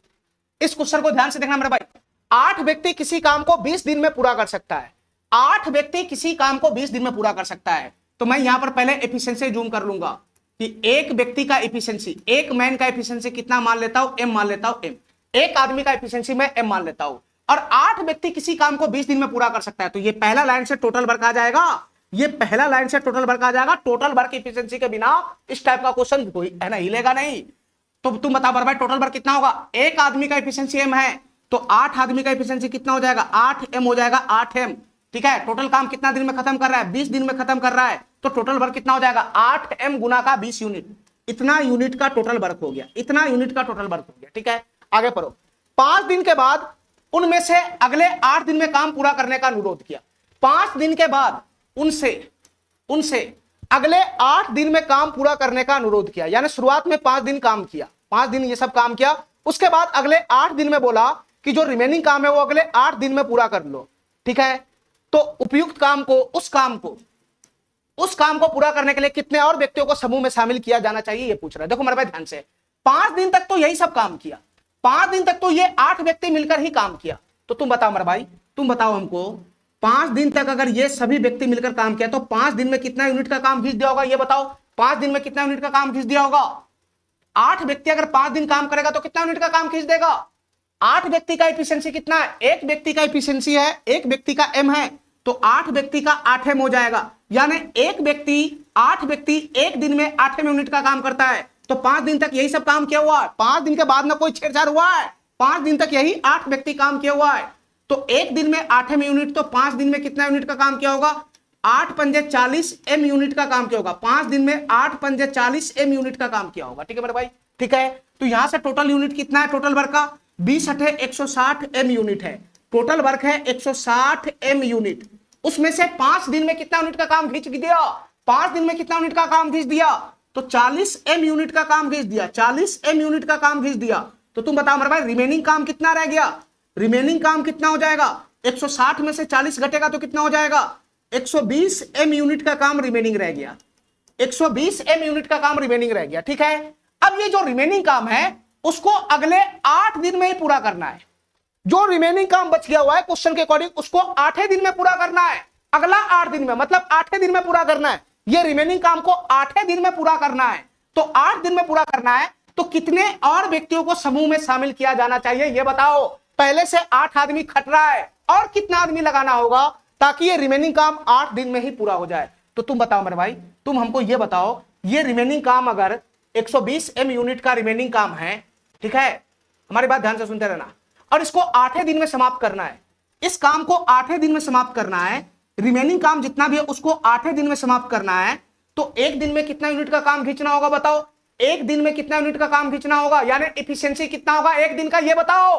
Speaker 1: इस क्वेश्चन को ध्यान से देखना मेरे भाई। 8 व्यक्ति किसी काम को 20 दिन में पूरा कर सकता है, 8 व्यक्ति किसी काम को 20 दिन में पूरा कर सकता है। तो मैं यहां पर पहले एफिशिएंसी जूम कर लूंगा कि एक व्यक्ति का एफिशिएंसी, एक मैन का एफिशिएंसी कितना मान लेता हूं? m मान लेता हूं, m, एक आदमी का एफिशिएंसी मैं m मान लेता हूं, और 8 व्यक्ति किसी काम को 20 दिन में पूरा कर सकता है। तो ये पहला लाइन से टोटल वर्क आ जाएगा, ये पहला लाइन से टोटल वर्क आ जाएगा। टोटल वर्क एफिशिएंसी के बिना इस टाइप का क्वेश्चन कोई है ना हिलेगा नहीं। तो तुम बता भाई टोटल वर्क कितना होगा? एक आदमी का एफिशिएंसी m है, तो 8 आदमी का एफिशिएंसी कितना हो जाएगा? 8m हो जाएगा, 8m, ठीक है। टोटल काम कितना दिन में खत्म कर रहा है? 20 दिन में खत्म कर रहा है, तो टोटल वर्क कितना हो जाएगा? 8m गुना का 20 यूनिट, इतना यूनिट का टोटल वर्क हो गया, इतना यूनिट का टोटल वर्क हो गया, ठीक है। आगे पढ़ो। 5 दिन के बाद उनमें से अगले 8 दिन में काम पूरा करने का अनुरोध किया। 5 दिन के बाद उनसे अगले 8 दिन में काम पूरा करने का अनुरोध किया, यानी शुरुआत में 5 दिन काम किया, 5 दिन ये सब काम किया, उसके बाद अगले 8 दिन में बोला कि जो रिमेनिंग काम है वो अगले 8 दिन में पूरा कर लो, ठीक है। तो उपयुक्त काम को, उस काम को पूरा करने के लिए कितने और व्यक्तियों को समूह में शामिल किया जाना चाहिए, ये पूछ रहा है। देखो मेरे भाई ध्यान से, 5 दिन तक तो यही सब काम किया, 5 दिन तक तो ये 8 व्यक्ति मिलकर ही काम किया। तो तुम बताओ मेरे भाई, तुम बताओ हमको, 5 दिन तक अगर ये सभी व्यक्ति मिलकर काम किया तो 5 दिन में कितना यूनिट का काम खींच दिया होगा, ये बताओ। 5 दिन में कितना यूनिट का काम खींच दिया होगा? 8 व्यक्ति अगर 5 दिन काम करेगा तो कितना यूनिट का काम खींच देगा? 8 व्यक्ति का एफिशिएंसी कितना है? एक व्यक्ति का एफिशिएंसी है, एक व्यक्ति का एम है, तो 8 व्यक्ति का 8 एम हो जाएगा। यानी एक व्यक्ति 8 व्यक्ति एक दिन में 8 एम यूनिट का काम करता है। तो 5 दिन तक यही सब काम किया हुआ है, 5 दिन के बाद में कोई छेड़छाड़ हुआ है? 5 दिन तक यही 8 व्यक्ति काम किया हुआ है। तो एक दिन में 8 एम यूनिट, तो 5 दिन में कितना यूनिट का काम किया होगा? 8 पंजे 40 एम यूनिट का काम किया होगा। 5 दिन में 8 पंजे 40 एम यूनिट का काम किया होगा। ठीक है मेरे भाई, ठीक है। तो यहां से टोटल यूनिट कितना है टोटल वर्क का? 20 × 160 एम यूनिट है। टोटल वर्क है 160 एम यूनिट। उसमें से 5 दिन में कितना यूनिट का काम खींच दिया? 5 दिन में कितना यूनिट का काम खींच दिया? तो 40 एम यूनिट का काम खींच दिया, 40 एम यूनिट का काम खींच दिया। तो तुम बताओ मेरे भाई रिमेनिंग काम कितना रह गया? रिमेनिंग काम कितना हो जाएगा? 160 में से 40 घटेगा तो कितना हो जाएगा? 120 एम यूनिट का काम रिमेनिंग रह गया। 120 एम यूनिट का काम रिमेनिंग रह गया। ठीक है, अब ये जो रिमेनिंग काम है उसको अगले 8 दिन में ही पूरा करना है। जो रिमेनिंग काम बच गया हुआ है क्वेश्चन के अकॉर्डिंग उसको 8 दिन में पूरा करना है। अगला 8 दिन में, मतलब 8 दिन में पूरा करना है। ये रिमेनिंग काम को 8 दिन में पूरा करना है। तो 8 दिन में पूरा करना है तो कितने और व्यक्तियों को समूह में शामिल किया जाना चाहिए ये बताओ। पहले से 8 आदमी खट रहा है, और कितना आदमी लगाना होगा ताकि ये रिमेनिंग काम 8 दिन में ही पूरा हो जाए? तो तुम बताओ मेरे भाई, तुम हमको ये बताओ, ये रिमेनिंग काम अगर 120 एम यूनिट का रिमेनिंग काम है, ठीक है, हमारी बात ध्यान से सुनते रहना, और इसको 8 दिन में समाप्त करना है। इस काम को 8 दिन में समाप्त करना है। रिमेनिंग काम जितना भी है उसको 8 दिन में समाप्त करना है। तो एक दिन में कितना यूनिट का काम खींचना होगा बताओ? एक दिन में कितना यूनिट का काम खींचना होगा, यानी एफिशिएंसी कितना होगा एक दिन का ये बताओ।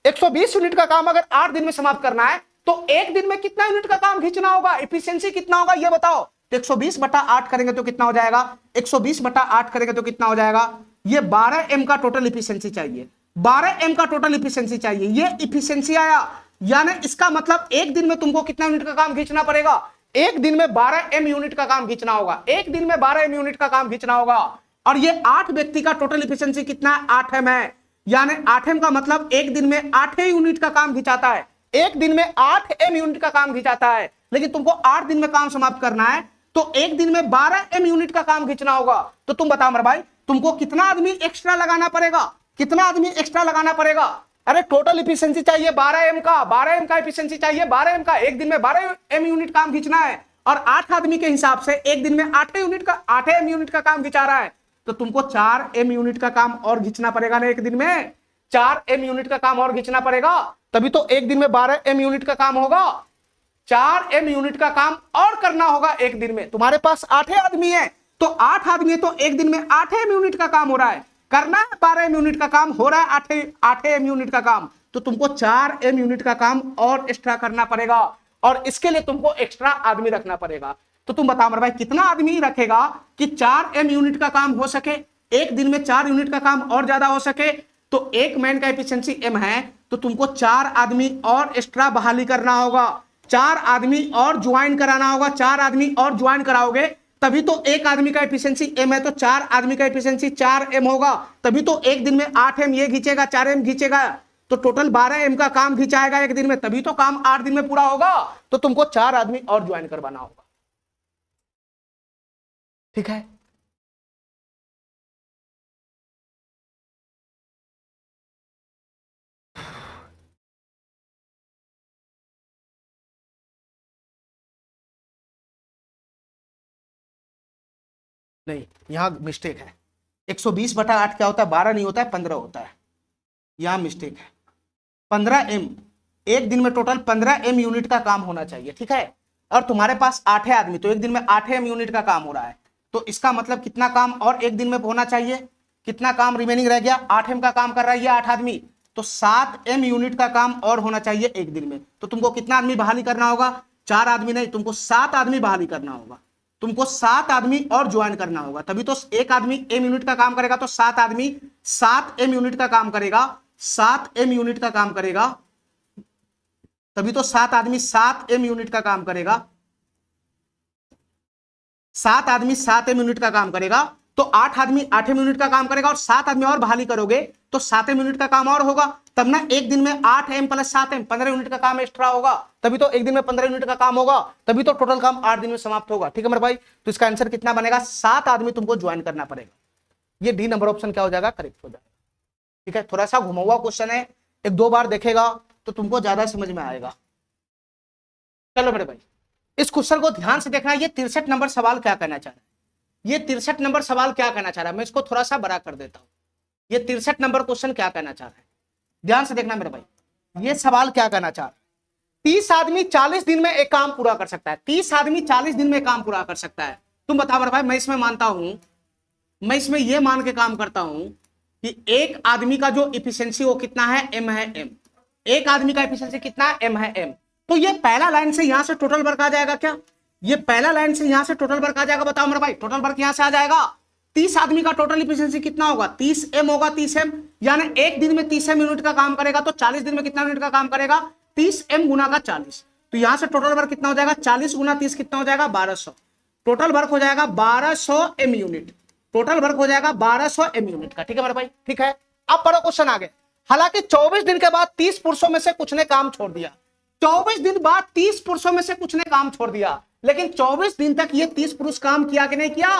Speaker 1: 120 यूनिट का काम अगर 8 दिन में समाप्त करना है तो एक दिन में कितना यूनिट का काम खींचना होगा, एफिशिएंसी कितना होगा ये बताओ। तो 120/8 करेंगे तो कितना हो जाएगा? 120/8 करेंगे तो कितना हो जाएगा? ये 12 एम का टोटल एफिशिएंसी चाहिए। 12 एम का टोटल एफिशिएंसी चाहिए। ये एफिशिएंसी आया, यानी इसका मतलब एक दिन में तुमको कितना यूनिट का काम खींचना पड़ेगा? एक दिन में 12 एम यूनिट का काम खींचना होगा। एक दिन में 12 एम यूनिट का काम खींचना होगा। और ये 8 व्यक्ति का टोटल एफिशिएंसी कितना है? 8 एम है। यानी 8 एम का मतलब एक दिन में 8 यूनिट का काम खिंचाता है। एक दिन में 8 एम यूनिट का काम खिंचाता है। लेकिन तुमको 8 दिन में काम समाप्त करना है तो एक दिन में 12 एम यूनिट का काम खींचना होगा। तो तुम बताओ मेरे भाई, तुमको कितना आदमी एक्स्ट्रा लगाना पड़ेगा? कितना आदमी एक्स्ट्रा लगाना पड़ेगा? अरे टोटल एफिशिएंसी चाहिए 12 एम का, 12 एम का एफिशिएंसी चाहिए 12 एम का। एक दिन में 12 एम यूनिट काम खींचना है, और 8 आदमी के हिसाब से एक दिन में 8 एम यूनिट का काम खिंचा रहा है। तो तुमको 4 एम यूनिट का काम और खींचना पड़ेगा ना एक दिन में। 4 एम यूनिट का काम और खींचना पड़ेगा, तभी तो एक दिन में 12 एम यूनिट का काम होगा। 4 एम यूनिट का काम और करना होगा एक दिन में। तुम्हारे पास 8 आदमी है, तो 8 आदमी है तो एक दिन में 8 एम यूनिट का काम हो रहा है। करना है 12 एम यूनिट का काम, हो रहा है 8 एम यूनिट का काम। तो तुमको 4 एम यूनिट का काम और एक्स्ट्रा करना पड़ेगा, और इसके लिए तुमको एक्स्ट्रा आदमी रखना पड़ेगा। तो तुम बताओ मेरे भाई कितना आदमी रखेगा कि 4 एम यूनिट का काम हो सके, एक दिन में 4 यूनिट का काम और ज्यादा हो सके। तो एक मैन का एफिशिएंसी एम है, तो तुमको 4 आदमी और एक्स्ट्रा बहाली करना होगा, 4 आदमी और ज्वाइन कराना होगा। 4 आदमी और ज्वाइन कराओगे तभी तो एक आदमी का एफिशिएंसी एम है, तो 4 आदमी का एफिशिएंसी 4 एम होगा, तभी तो एक दिन में 8 एम ये खींचेगा, 4 एम खींचेगा, तो टोटल 12 एम का काम खिंचाएगा एक दिन में, तभी तो काम 8 दिन में पूरा होगा। तो तुमको 4 आदमी और ज्वाइन करवाना होगा। ठीक है, नहीं यहां मिस्टेक है। 120/8 क्या होता है? 12 नहीं होता है, 15 होता है। यहां मिस्टेक है। 15 एम, एक दिन में टोटल 15 एम यूनिट का काम होना चाहिए। ठीक है, और तुम्हारे पास 8 आदमी, तो एक दिन में 8 एम यूनिट का काम हो रहा है। तो इसका मतलब कितना काम और एक दिन में होना चाहिए? कितना काम रिमेनिंग रह गया? 8 एम का काम कर रहा है ये 8 आदमी, तो 7 एम यूनिट का काम और होना चाहिए एक दिन में। तो तुमको कितना आदमी बहाली करना होगा? 4 आदमी नहीं, तुमको 7 आदमी बहाली करना होगा। तुमको 7 आदमी और ज्वाइन करना होगा, तभी तो एक आदमी एम यूनिट का काम करेगा। तो 7 आदमी 7 एम यूनिट का काम करेगा, 7 एम यूनिट का काम करेगा, तभी तो 7 आदमी 7 एम यूनिट का काम करेगा। 7 आदमी 7 एम यूनिट का काम करेगा, तो 8 आदमी 8 मिनट का काम करेगा और 7 आदमी और बहाली करोगे तो 7 मिनट का काम और होगा, तब ना एक दिन में 8m + 7m 15 यूनिट का काम एक्स्ट्रा होगा, तभी तो एक दिन में 15 यूनिट का काम होगा, तभी तो टोटल काम 8 दिन में समाप्त होगा। ठीक है मेरे भाई, तो इसका आंसर कितना बनेगा, 7 आदमी तुमको ज्वाइन करना पड़ेगा। ये डी नंबर ऑप्शन क्या हो जाएगा, करेक्ट हो जाएगा। ठीक है, थोड़ा सा घुमा हुआ क्वेश्चन है, 1-2 बार देखेगा तो तुमको ज्यादा समझ में आएगा। चलो मेरे भाई, इस क्वेश्चन को ध्यान से देखना। ये 63 नंबर सवाल क्या कहना चाह रहा है, ये 63 नंबर सवाल क्या कहना चाह रहा है, मैं इसको थोड़ा सा बड़ा कर देता हूं। ये 63 नंबर क्वेश्चन क्या कहना चाह रहा है, ध्यान से देखना मेरे भाई। ये सवाल क्या कहना चाह रहा है, 30 आदमी 40 दिन में एक काम पूरा कर सकता है, 30 आदमी 40 दिन में काम पूरा कर सकता है। तुम बताओ मेरे भाई, मैं इसमें मानता हूं, मैं इसमें यह मान के काम करता हूं कि एक आदमी का जो इफिशियंसी वो कितना है, m है m। एक आदमी का इफिशियंसी कितना है, m है m। तो ये पहला लाइन से यहां से टोटल वर्क आ जाएगा क्या, ये पहला लाइन से यहां से टोटल वर्क आ जाएगा, बताओ मेरे भाई, टोटल वर्क यहां से आ जाएगा। 30 आदमी का टोटल इफिशियंसी कितना होगा, 30m होगा, 30m, यानी एक दिन में 30m यूनिट का काम करेगा, तो 40 दिन में कितना यूनिट का काम करेगा, 30m गुना का 40। तो यहां से टोटल वर्क कितना हो जाएगा, 40 गुना 30 कितना हो जाएगा, 1200। टोटल वर्क हो जाएगा 1200m यूनिट, टोटल वर्क हो जाएगा 1200m यूनिट का। ठीक है मेरे भाई, ठीक है। अब बड़ा क्वेश्चन आ गया, हालांकि 24 दिन के बाद 30 पुरुषों में से कुछ ने काम छोड़ दिया, 24 दिन बाद 30 पुरुषों में से कुछ ने काम छोड़ दिया, लेकिन 24 दिन तक ये 30 पुरुष काम किया कि नहीं किया,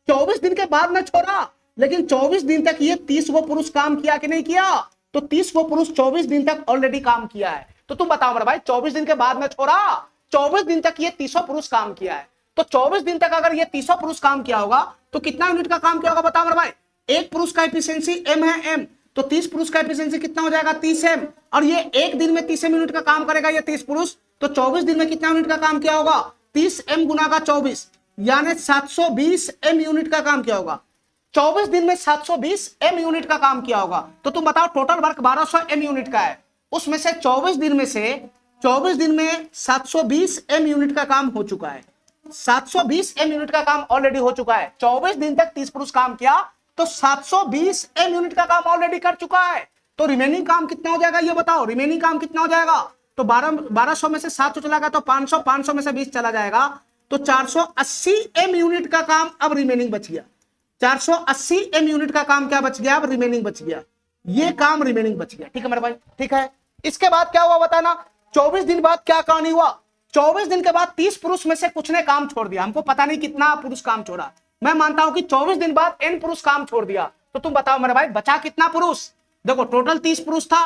Speaker 1: 24 दिन के बाद न छोड़ा, लेकिन 24 दिन तक ये 30 वो पुरुष काम किया कि नहीं किया, तो 30 वो पुरुष 24 दिन तक ऑलरेडी काम किया है। तो तुम बताओ मेरे भाई, 24 दिन के बाद न छोड़ा, 24 दिन तक ये 30 पुरुष काम किया है, तो 24 दिन तक अगर ये 30 पुरुष काम किया होगा तो कितना यूनिट का काम किया होगा, बताओ मेरे भाई। एक पुरुष का एफिशिएंसी m है m, तो 30 पुरुष का एफिशिएंसी कितना हो जाएगा, 30m, और ये एक दिन में 30m यूनिट का काम करेगा ये 30 पुरुष, तो 24 दिन में कितना यूनिट का काम किया होगा, 30m गुना का 24, यानी 720m यूनिट का काम किया होगा। 24 दिन में 720m यूनिट का काम किया होगा, तो तुम बताओ टोटल वर्क 1200m यूनिट का है, उसमें से 24 दिन में 720m यूनिट का काम हो चुका है, 720m यूनिट का काम ऑलरेडी हो चुका है। 24 दिन तक 30 पुरुष काम किया तो 720m यूनिट का काम ऑलरेडी कर चुका है, तो रिमेनिंग काम कितना हो जाएगा ये बताओ, रिमेनिंग काम कितना हो जाएगा, तो 1200 में से 700 चला गया तो 500, 500 में से 20 चला जाएगा, तो 480m यूनिट का काम अब रिमेनिंग बच गया, 480m यूनिट का काम क्या बच गया, अब रिमेनिंग बच गया, ये काम रिमेनिंग बच गया। ठीक है मेरे भाई, ठीक है। इसके बाद क्या हुआ बताना, 24 दिन बाद क्या कहानी हुआ, 24 दिन के बाद 30 पुरुष में से कुछ ने काम छोड़ दिया, हमको पता नहीं कितना पुरुष काम छोड़ा, मैं मानता हूं कि 24 दिन बाद n पुरुष काम छोड़ दिया, तो तुम बताओ मेरे भाई बचा कितना पुरुष, देखो टोटल 30 पुरुष था,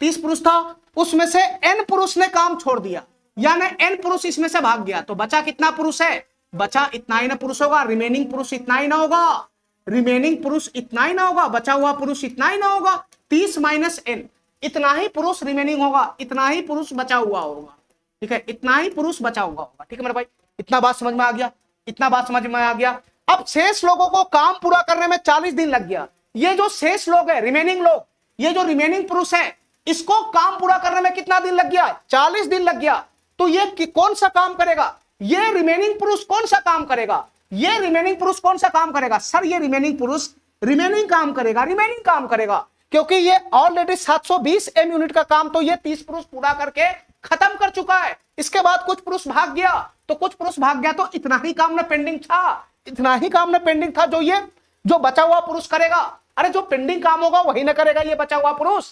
Speaker 1: 30 पुरुष था, उसमें से n पुरुष ने काम छोड़ दिया, यानी n पुरुष इसमें से भाग गया, तो बचा कितना पुरुष है, बचा इतना ही ना पुरुष होगा, रिमेनिंग पुरुष इतना ही ना होगा, रिमेनिंग पुरुष इतना ही ना होगा, बचा हुआ पुरुष इतना ही ना होगा, 30 माइनस n, इतना ही पुरुष रिमेनिंग होगा, इतना ही पुरुष बचा हुआ होगा। ठीक है, इतना ही पुरुष बचा हुआ होगा। ठीक है मेरे भाई, इतना बात समझ में आ गया, इतना बात समझ में आ गया। अब शेष लोगों को काम पूरा करने में 40 दिन लग गया, ये जो शेष लोग है, रिमेनिंग लोग, ये जो रिमेनिंग पुरुष है, इसको काम पूरा करने में कितना दिन लग गया, 40 दिन लग गया, तो ये कौन सा काम करेगा, ये रिमेनिंग पुरुष कौन सा काम करेगा, ये रिमेनिंग पुरुष कौन सा काम करेगा, सर ये रिमेनिंग पुरुष रिमेनिंग काम करेगा, रिमेनिंग काम करेगा, क्योंकि ये ऑलरेडी 720m यूनिट का काम तो ये 30 पुरुष पूरा करके खत्म कर चुका है। इसके बाद कुछ पुरुष भाग गया, तो कुछ पुरुष भाग गया तो इतना ही काम ना पेंडिंग था, इतना ही काम ना पेंडिंग था, जो बचा हुआ पुरुष करेगा, अरे जो पेंडिंग काम होगा वही ना करेगा ये बचा हुआ पुरुष।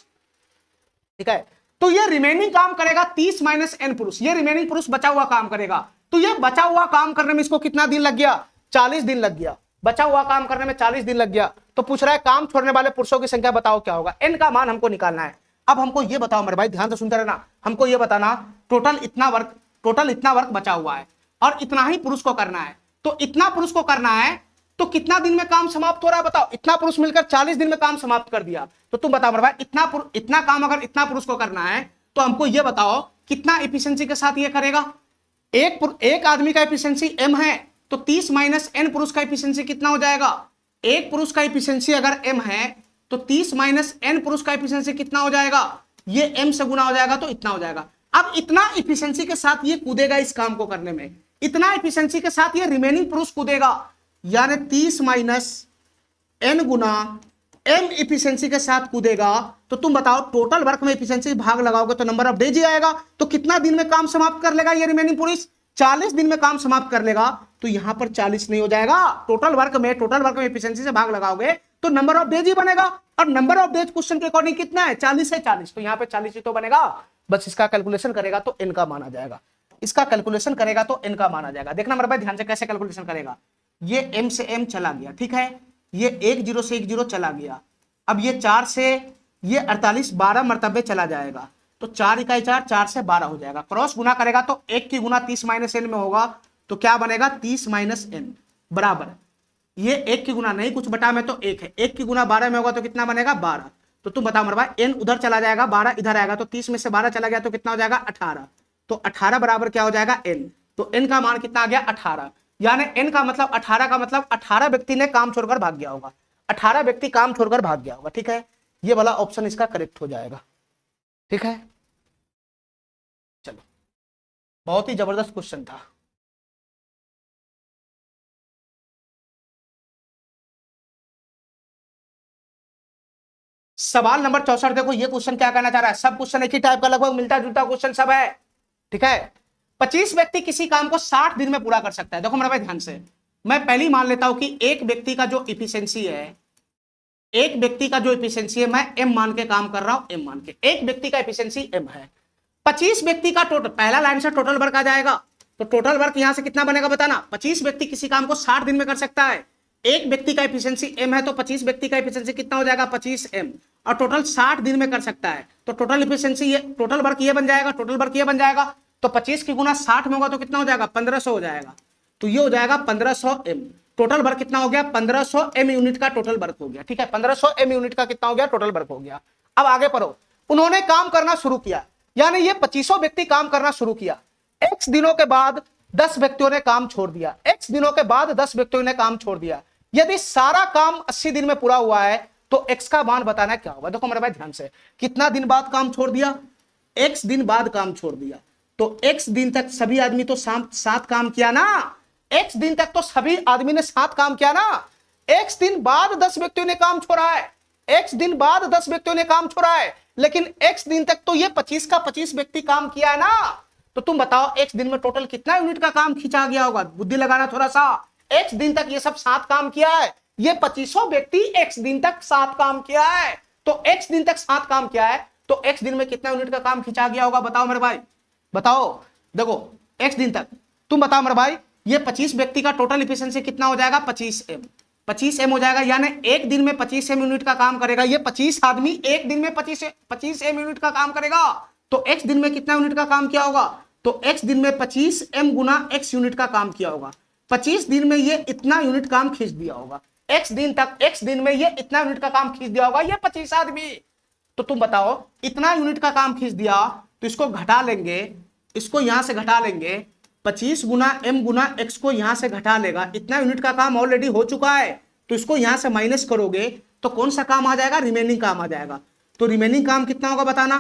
Speaker 1: ठीक है, तो ये रिमेनिंग काम करेगा 30 माइनस n पुरुष, ये रिमेनिंग पुरुष बचा हुआ काम करेगा, तो ये बचा हुआ काम करने में इसको कितना दिन लग गया, 40 दिन लग गया, बचा हुआ काम करने में 40 दिन लग गया। तो पूछ रहा है काम छोड़ने वाले पुरुषों की संख्या बताओ क्या होगा, n का मान हमको निकालना है। अब हमको ये बताओ मेरे भाई, ध्यान से सुनते रहना, हमको ये बताना टोटल इतना वर्क बचा हुआ है और इतना ही पुरुष को करना है, तो इतना पुरुष को करना है तो कितना दिन में काम समाप्त हो रहा है बताओ, इतना पुरुष मिलकर 40 दिन में काम समाप्त कर दिया, तो तुम बताओ मेरे भाई इतना काम अगर इतना पुरुष को करना है तो हमको ये बताओ कितना एफिशिएंसी के साथ ये करेगा। एक आदमी का एफिशिएंसी m है तो 30 माइनस n पुरुष का एफिशिएंसी कितना हो जाएगा, एक पुरुष का एफिशिएंसी अगर m है तो 30 माइनस n पुरुष का एफिशिएंसी कितना हो जाएगा, ये m से गुना हो जाएगा तो इतना हो जाएगा। अब इतना एफिशिएंसी के साथ ये कूदेगा इस काम को करने में, इतना एफिशिएंसी के साथ ये रिमेनिंग पुरुष कूदेगा, यानी 30 माइनस n गुना m एफिशिएंसी के साथ कूदेगा, तो तुम बताओ टोटल वर्क में एफिशिएंसी भाग लगाओगे तो नंबर ऑफ डेज ही आएगा, तो कितना दिन में काम समाप्त कर लेगा ये रिमेनिंग पुरुष, 40 दिन में काम समाप्त कर लेगा। तो यहां पर 40 नहीं हो जाएगा। टोटल वर्क में एफिशिएंसी से भाग लगाओगे तो नंबर ऑफ डेज ही बनेगा, और नंबर ऑफ डेज क्वेश्चन के अकॉर्डिंग कितना है, 40 है, 40, तो यहाँ पे 40 ही तो बनेगा। बस इसका कैलकुलेशन करेगा तो n का मान आ जाएगा, इसका कैलकुलेशन करेगा तो n का मान आ जाएगा। देखना मेरे भाई ध्यान से कैसे कैलकुलेशन करेगा। ये m से m चला गया, ठीक है, ये 1 0 से 1 0 चला गया, अब ये 4 से ये 48 12 मरतबे चला जाएगा, तो 4 इकाई 4, 4 से 12 हो जाएगा। क्रॉस गुना करेगा तो 1 की गुना 30 माइनस n में होगा, तो क्या बनेगा 30 माइनस n बराबर, ये 1 की गुना नहीं कुछ बटा में तो 1 है, 1 की गुना 12 में होगा तो कितना बनेगा 12। तो तुम बताओ मेरे भाई n उधर चला जाएगा, 12 इधर आएगा, तो 30 में से 12 चला गया तो कितना हो जाएगा 18, तो 18 बराबर क्या हो जाएगा n, तो n का मान कितना आ गया 18, यानी n का मतलब 18 का मतलब 18 व्यक्ति ने काम छोड़कर भाग गया होगा, 18 व्यक्ति काम छोड़कर भाग गया होगा, ठीक है, ये वाला ऑप्शन इसका करेक्ट हो जाएगा, ठीक है। चलो बहुत ही जबरदस्त क्वेश्चन था। सवाल नंबर 64 देखो, ये क्वेश्चन क्या कहना चाह रहा है, सब क्वेश्चन एक ही टाइप का लगभग मिलता जुलता क्वेश्चन सब है, ठीक है। 25 व्यक्ति किसी काम को 60 दिन में पूरा कर सकता है। देखो मेरे भाई ध्यान से, मैं पहली मान लेता हूं कि एक व्यक्ति का जो इफिशिएंसी है, एक व्यक्ति का जो इफिशिएंसी है, मैं m मान के काम कर रहा हूं, m मान के, एक व्यक्ति का इफिशिएंसी m है। 25 व्यक्ति का टोटल, पहला लाइन से टोटल वर्क आ जाएगा, तो टोटल वर्क यहां से कितना बनेगा बताना, 25 व्यक्ति किसी काम को 60 दिन में कर सकता है, एक व्यक्ति का एफिशिएंसी m है, तो 25 व्यक्ति का एफिशिएंसी कितना हो जाएगा 25m, और टोटल 60 दिन में कर सकता है, तो टोटल एफिशिएंसी ये, टोटल वर्क ये बन जाएगा, टोटल वर्क ये बन जाएगा, तो 25 की गुना 60 में होगा तो कितना हो जाएगा 1500 हो जाएगा, तो ये हो जाएगा 1500m। टोटल वर्क कितना हो गया 1500m यूनिट का टोटल वर्क हो गया, ठीक है, 1500m यूनिट का कितना हो गया टोटल वर्क हो गया। अब आगे पढ़ो, उन्होंने काम करना शुरू किया, यानी ये 2500 व्यक्ति काम करना शुरू किया, x दिनों के बाद 10 व्यक्तियों ने काम छोड़ दिया, x दिनों के बाद 10 व्यक्तियों ने काम छोड़ दिया। यदि सारा काम 80 दिन में पूरा हुआ है तो x का मान बताना क्या होगा। देखो मेरे भाई ध्यान से, कितना दिन बाद काम छोड़ दिया, x दिन बाद काम छोड़ दिया, तो x दिन तक सभी आदमी तो साथ काम किया ना, x दिन तक तो सभी आदमी ने साथ काम किया ना, x दिन बाद 10 व्यक्तियों ने काम छोड़ा है, x दिन बाद 10 व्यक्तियों ने काम छोड़ा है, लेकिन x दिन तक तो ये 25 का 25 व्यक्ति काम किया है ना, तो तुम बताओ x दिन में टोटल कितना यूनिट का काम खींचा गया होगा, बुद्धि लगाना थोड़ा सा। x दिन तक ये सब साथ काम किया है, ये 2500 व्यक्ति x दिन तक साथ काम किया है, तो x दिन तक साथ काम किया है, तो x दिन में कितना यूनिट का काम खींचा गया होगा बताओ मेरे भाई, बताओ। देखो x दिन तक तुम बताओ मेरे भाई, ये 25 व्यक्ति का टोटल एफिशिएंसी कितना हो जाएगा 25m हो जाएगा, यानी एक दिन में 25m यूनिट का काम करेगा, ये 25 आदमी एक दिन में 25m यूनिट का काम करेगा, तो x दिन में कितना यूनिट का काम किया होगा, तो x दिन में 25m गुना x यूनिट का काम किया होगा, 25 दिन में ये इतना यूनिट काम खींच दिया होगा, x दिन में ये इतना यूनिट का काम खींच दिया होगा, ये 25 आदमी। तो तुम बताओ इतना यूनिट का काम खींच दिया, तो इसको घटा लेंगे, इसको यहां से घटा लेंगे, 25 गुना m गुना x को यहां से घटा लेगा, इतना यूनिट का काम ऑलरेडी हो चुका है, तो इसको यहां से माइनस करोगे तो कौन सा काम आ जाएगा, रिमेनिंग काम आ जाएगा। तो रिमेनिंग काम कितना होगा बताना,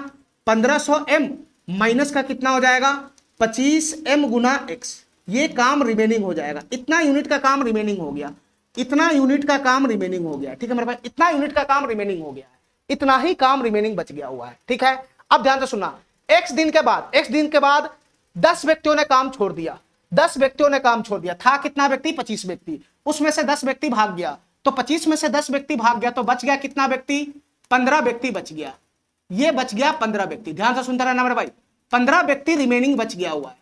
Speaker 1: 1500m माइनस का कितना हो जाएगा 25m गुना x, ये काम रिमेनिंग हो जाएगा, इतना यूनिट का काम रिमेनिंग हो गया, इतना यूनिट का काम रिमेनिंग हो गया, ठीक है मेरे भाई, इतना यूनिट का काम रिमेनिंग हो गया है, इतना ही काम रिमेनिंग बच गया हुआ है, ठीक है। अब ध्यान से सुनना, x दिन के बाद 10 व्यक्तियों ने काम छोड़ दिया, 10 व्यक्तियों ने काम छोड़ दिया, था कितना व्यक्ति 25 व्यक्ति, उसमें से 10 व्यक्ति भाग गया, तो 25 में से 10 व्यक्ति भाग गया, तो बच गया कितना व्यक्ति 15 व्यक्ति बच गया, ये बच गया 15 व्यक्ति। ध्यान से सुनता रहना मेरे भाई, 15 व्यक्ति रिमेनिंग बच गया हुआ है,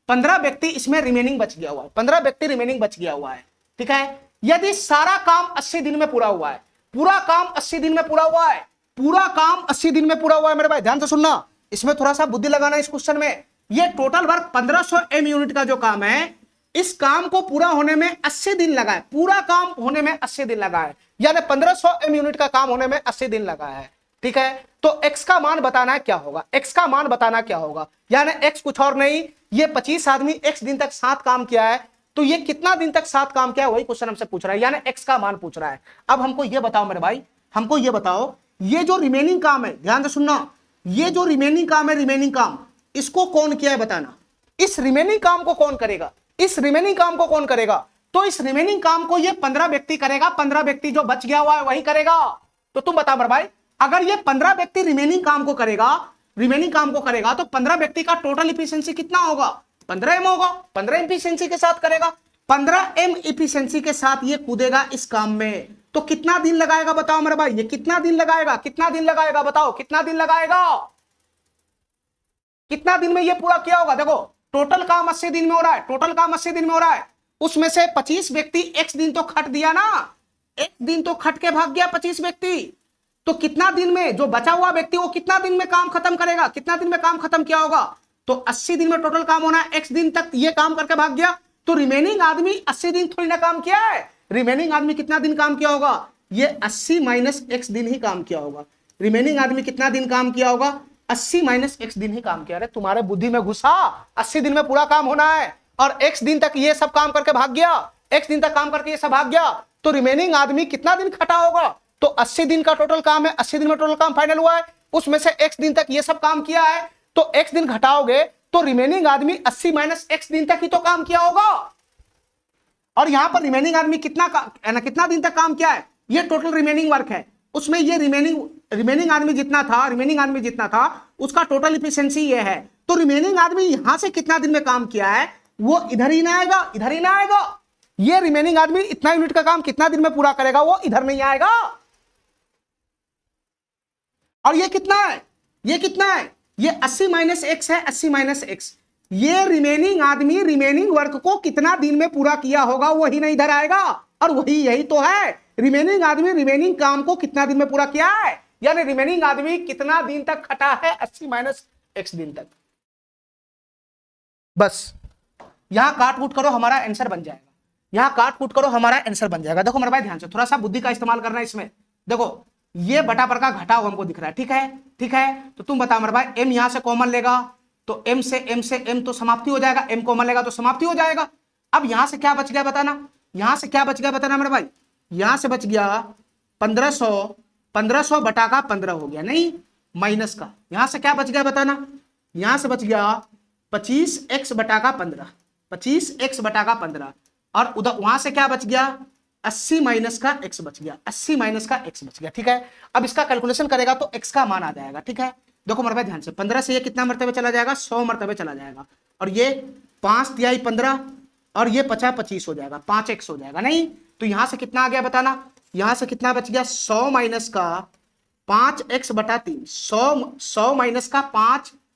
Speaker 1: 15 व्यक्ति इसमें रिमेनिंग बच गया हुआ है, 15 व्यक्ति रिमेनिंग बच गया हुआ है, ठीक है। यदि सारा काम 80 दिन में पूरा हुआ है, पूरा काम 80 दिन में पूरा हुआ है, पूरा काम 80 दिन में पूरा हुआ है मेरे भाई, ध्यान से सुनना, इसमें थोड़ा सा बुद्धि लगाना इस क्वेश्चन में। ये टोटल वर्क 1500m यूनिट का जो काम है, इस काम को पूरा होने में 80 दिन लगा है, पूरा काम होने में 80 दिन लगा है, यानी 1500m यूनिट का काम होने में 80 दिन लगा है, ठीक है। तो x का मान बताना है क्या होगा, x का मान बताना क्या होगा, यानी x कुछ और नहीं, ये 25 आदमी x दिन तक साथ काम किया है, तो ये कितना दिन तक साथ काम किया है वही क्वेश्चन हमसे पूछ रहा है, यानी x का मान पूछ रहा है। अब हमको ये बताओ मेरे भाई, हमको ये बताओ, ये जो रिमेनिंग काम है, ध्यान से सुनना, ये जो रिमेनिंग काम है, रिमेनिंग काम इसको कौन किया है बताना, इस रिमेनिंग काम को कौन करेगा, इस रिमेनिंग काम को कौन करेगा, तो इस रिमेनिंग काम को ये 15 व्यक्ति करेगा, 15 व्यक्ति जो बच गया हुआ है वही करेगा। तो तुम बता मेरे भाई, अगर ये 15 व्यक्ति रिमेनिंग काम को करेगा, तो 15 व्यक्ति का टोटल एफिशिएंसी कितना होगा 15m होगा, 15 एफिशिएंसी के साथ करेगा, 15 M इफिशिएंसी के साथ ये कूदेगा इस काम में, तो कितना दिन लगाएगा बताओ मेरे भाई, ये कितना दिन लगाएगा, कितना दिन लगाएगा बताओ, कितना दिन लगाएगा, कितना दिन में ये पूरा किया होगा। देखो टोटल काम 80 दिन में हो रहा है, टोटल काम 80 दिन में हो रहा है, उसमें से 25 व्यक्ति x दिन तो खट दिया ना, एक दिन तो खट के भाग गया 25 व्यक्ति, तो कितना दिन में जो बचा हुआ व्यक्ति वो कितना दिन में काम खत्म करेगा, कितना दिन में काम खत्म किया होगा। तो 80 दिन में टोटल काम होना है, x दिन तक ये काम करके भाग गया, तो रिमेनिंग आदमी 80 दिन थोड़ी ना काम किया है, रिमेनिंग आदमी कितना दिन काम किया होगा, ये 80 माइनस x दिन ही काम किया होगा। रिमेनिंग आदमी कितना दिन काम किया होगा, 80 माइनस x दिन ही काम किया। अरे तुम्हारे बुद्धि में घुसा, 80 दिन में पूरा काम होना है और x दिन तक ये सब काम करके भाग गया, x दिन तक काम करके ये सब भाग गया, तो रिमेनिंग आदमी कितना दिन खटा होगा। तो 80 दिन का टोटल काम है, 80 दिन में टोटल काम फाइनल हुआ है, उसमें से x दिन तक ये सब काम किया है, तो x दिन घटाओगे तो रिमेनिंग आदमी 80 माइनस x दिन तक ही तो काम किया होगा। और यहां पर रिमेनिंग आदमी कितना दिन तक काम किया है, ये टोटल रिमेनिंग वर्क है, उसमें ये रिमेनिंग आदमी जितना था उसका टोटल इफिशिएंसी ये है, तो रिमेनिंग आदमी यहां से कितना दिन में काम किया है वो इधर ही ना आएगा, इधर ही ना आएगा। ये रिमेनिंग आदमी इतना यूनिट का काम कितना दिन में पूरा करेगा वो इधर नहीं आएगा। और ये कितना है, ये कितना है, ये 80 माइनस एक्स है, 80 माइनस एक्स, ये रिमेनिंग आदमी रिमेनिंग वर्क को कितना दिन में पूरा किया होगा वही नहीं इधर आएगा। और वही यही तो है, रिमेनिंग आदमी रिमेनिंग काम को कितना दिन में पूरा किया है, यानी रिमेनिंग आदमी कितना दिन तक खटा है, 80 माइनस एक्स दिन तक। बस यहां काट कूट करो हमारा आंसर बन जाएगा, यहां काट कूट करो हमारा आंसर बन जाएगा। देखो मेरे भाई ध्यान से थोड़ा सा बुद्धि का इस्तेमाल करना है इसमें। देखो ये बटा पर का घटाव हमको दिख रहा है, ठीक है, ठीक है, तो तुम बताओ मेरे भाई, m यहां से कॉमन लेगा तो m से m तो समाप्ति हो जाएगा, m कॉमन लेगा तो समाप्ति हो जाएगा। अब यहां से क्या बच गया बताना, यहां से क्या बच गया बताना मेरे भाई, यहां से बच गया 1500 बटा का 15 हो गया नहीं माइनस का, यहां से क्या बच गया बताना, यहां से बच गया 25x बटा का 15, 25x बटा का 15, और उधर वहां से क्या बच गया 80 माइनस का x बच गया, 80 माइनस का x बच गया, ठीक है। अब इसका कैलकुलेशन करेगा तो x का मान आ जाएगा, ठीक है। देखो मेरे भाई ध्यान से, 15 से ये कितना मरतबे चला जाएगा, 100 मरतबे चला जाएगा, और ये 5 तिहाई 15 और ये 50 25 हो जाएगा, 5x हो जाएगा नहीं, तो यहां से कितना आ गया बताना, यहां से कितना बच गया 100 माइनस का 5x बटा 3, 100 माइनस का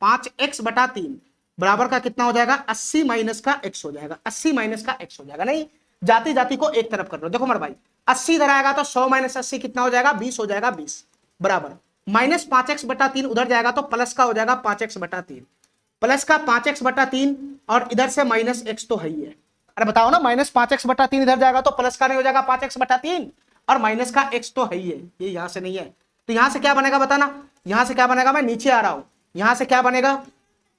Speaker 1: 5x बटा 3 बराबर का कितना हो जाएगा 80 माइनस का x हो जाएगा, 80 माइनस का x हो जाएगा नहीं। जाति जाति को एक तरफ कर लो, देखो मेरे भाई 80 इधर आएगा तो 100 माइनस 80 कितना हो जाएगा 20 हो जाएगा, 20 बराबर माइनस 5x बटा 3 उधर जाएगा तो प्लस का हो जाएगा 5x बटा 3, प्लस का 5x बटा 3 और इधर से माइनस x तो है ही है। अरे बताओ ना, माइनस 5x बटा 3 इधर जाएगा तो प्लस का नहीं हो जाएगा 5x बटा 3 और माइनस का x तो है ही है, ये यहां से नहीं है, तो यहां से क्या बनेगा बताना, यहां से क्या बनेगा, मैं नीचे आ रहा हूं, यहां से क्या बनेगा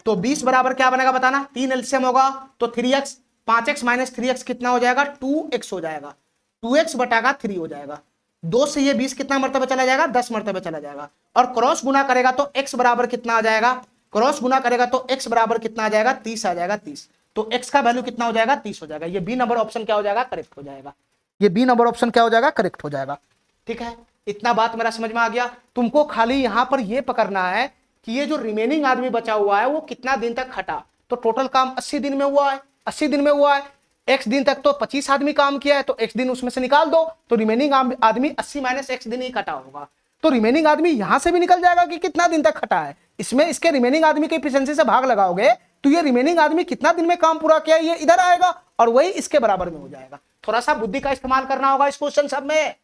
Speaker 1: तो 20 बराबर क्या बनेगा बताना, 3 एलसीएम होगा तो 3x, 5x माइनस 3x कितना हो जाएगा 2x हो जाएगा, 2x बटा का 3 हो जाएगा, 2 से ये 20 कितना मरतबे चला जाएगा 10 मरतबे चला जाएगा, और क्रॉस गुना करेगा तो x बराबर कितना आ जाएगा, क्रॉस गुना करेगा तो x बराबर कितना आ जाएगा 30 आ जाएगा, 30, तो x का वैल्यू कितना हो जाएगा 30 हो जाएगा। ये बी नंबर ऑप्शन क्या हो जाएगा करेक्ट हो जाएगा, ये बी नंबर ऑप्शन क्या हो जाएगा करेक्ट हो जाएगा, ठीक है। इतना बात मेरा समझ में आ गया। तुमको खाली यहां पर यह पकड़ना है कि ये जो रिमेनिंग आदमी बचा हुआ है वो कितना दिन तक खटा, तो टोटल काम 80 दिन में हुआ है, 80 दिन में हुआ है, x दिन तक तो 25 आदमी काम किया है तो x दिन उसमें से निकाल दो, तो रिमेनिंग आदमी 80 माइनस x दिन ही खटा होगा, तो रिमेनिंग आदमी यहां से भी निकल जाएगा कि कितना दिन तक खटा है, इसमें इसके रिमेनिंग आदमी की एफिशिएंसी से भाग लगाओगे तो ये रिमेनिंग आदमी कितना दिन में काम पूरा किया ये इधर आएगा और वही इसके बराबर में हो जाएगा। थोड़ा सा बुद्धि का इस्तेमाल करना होगा इस क्वेश्चन सब में,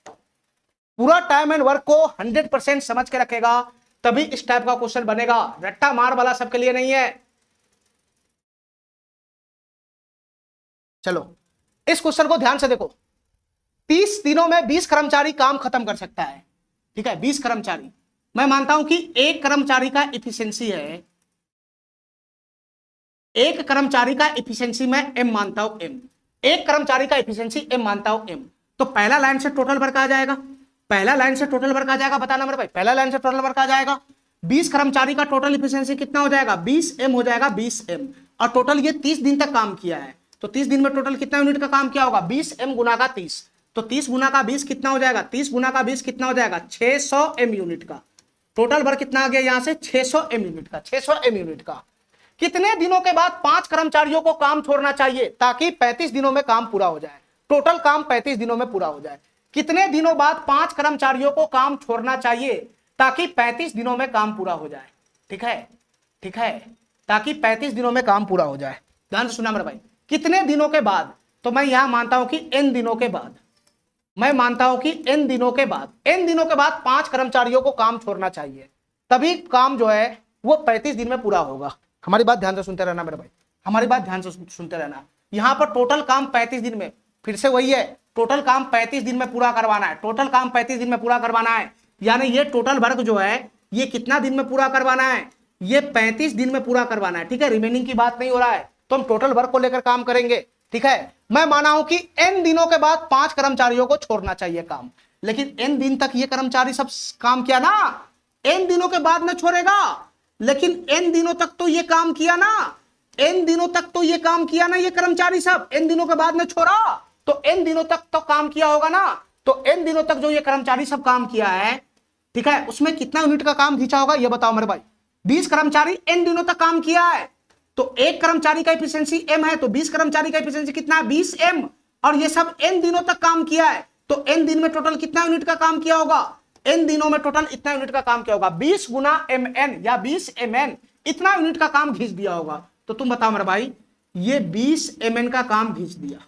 Speaker 1: पूरा टाइम एंड वर्क को 100% समझ के रखेगा तभी इस टाइप का क्वेश्चन बनेगा, रट्टा मार वाला सबके लिए नहीं है। चलो इस क्वेश्चन को ध्यान से देखो, 30 दिनों में 20 कर्मचारी काम खत्म कर सकता है, ठीक है, 20 कर्मचारी, मैं मानता हूं कि एक कर्मचारी का एफिशिएंसी है, एक कर्मचारी का एफिशिएंसी मैं m मानता हूं m, एक कर्मचारी का एफिशिएंसी m मानता हूं m, तो पहला लाइन से टोटल वर्क आ जाएगा, पहला लाइन से टोटल वर्क आ जाएगा, बताना मेरे भाई, पहला लाइन से टोटल वर्क आ जाएगा, 20 कर्मचारी का टोटल एफिशिएंसी कितना हो जाएगा 20m हो जाएगा, 20m, और टोटल ये 30 दिन तक काम किया है, तो 30 दिन में टोटल कितना यूनिट का काम किया होगा 20m गुना का 30, तो 30 गुना का 20 कितना हो जाएगा, 30 गुना का 20 कितना हो जाएगा 600m यूनिट का, टोटल वर्क कितना आ गया यहां से 600m यूनिट का, 600m यूनिट का, कितने दिनों के बाद 5 कर्मचारियों को काम छोड़ना चाहिए ताकि 35 दिनों में काम पूरा हो जाए? टोटल काम 35 दिनों में पूरा हो जाए। कितने दिनों बाद 5 कर्मचारियों को काम छोड़ना चाहिए ताकि 35 दिनों में काम पूरा हो जाए? ठीक है, ठीक है, ताकि 35 दिनों में काम पूरा हो जाए। ध्यान से सुना मेरे भाई, कितने दिनों के बाद? तो मैं यहां मानता हूं कि n दिनों के बाद, मैं मानता हूं कि n दिनों के बाद, n दिनों के बाद 5 कर्मचारियों को काम छोड़ना चाहिए, तभी काम जो है वो 35 दिन में पूरा होगा। हमारी बात ध्यान से सुनते रहना मेरे भाई, हमारी बात ध्यान से सुनते रहना। यहां पर टोटल काम 35 दिन में, फिर से वही है, टोटल काम 35 दिन में पूरा करवाना है, टोटल काम 35 दिन में पूरा करवाना है। यानी ये टोटल वर्क जो है ये कितना दिन में पूरा करवाना है? ये 35 दिन में पूरा करवाना है। ठीक है, रिमेनिंग की बात नहीं हो रहा है, तो हम टोटल वर्क को लेकर काम करेंगे। ठीक है, मैं माना हूं कि n दिनों के बाद 5 कर्मचारियों को छोड़ना चाहिए काम, लेकिन n दिन तक ये कर्मचारी सब काम किया ना, n दिनों के बाद न छोड़ेगा, लेकिन n दिनों तक तो ये काम किया ना, n दिनों तक तो ये काम किया ना, ये कर्मचारी सब n दिनों के बाद में छोड़ा, तो n दिनों तक तो काम किया होगा ना। तो n दिनों तक जो ये कर्मचारी सब काम किया है, ठीक है, उसमें कितना यूनिट का काम खींचा होगा ये बताओ मेरे भाई। 20 कर्मचारी n दिनों तक काम किया है, तो एक कर्मचारी का एफिशिएंसी m है, तो 20 कर्मचारी का एफिशिएंसी कितना है? 20 m, और ये सब n दिनों तक काम किया है, तो n दिन में टोटल कितना यूनिट का काम किया होगा? n दिनों में टोटल इतना यूनिट का काम किया होगा, 20 गुना mn या 20 mn, इतना यूनिट का काम खींच दिया होगा। तो तुम बताओ मेरे भाई, ये 20 mn का काम खींच दिया,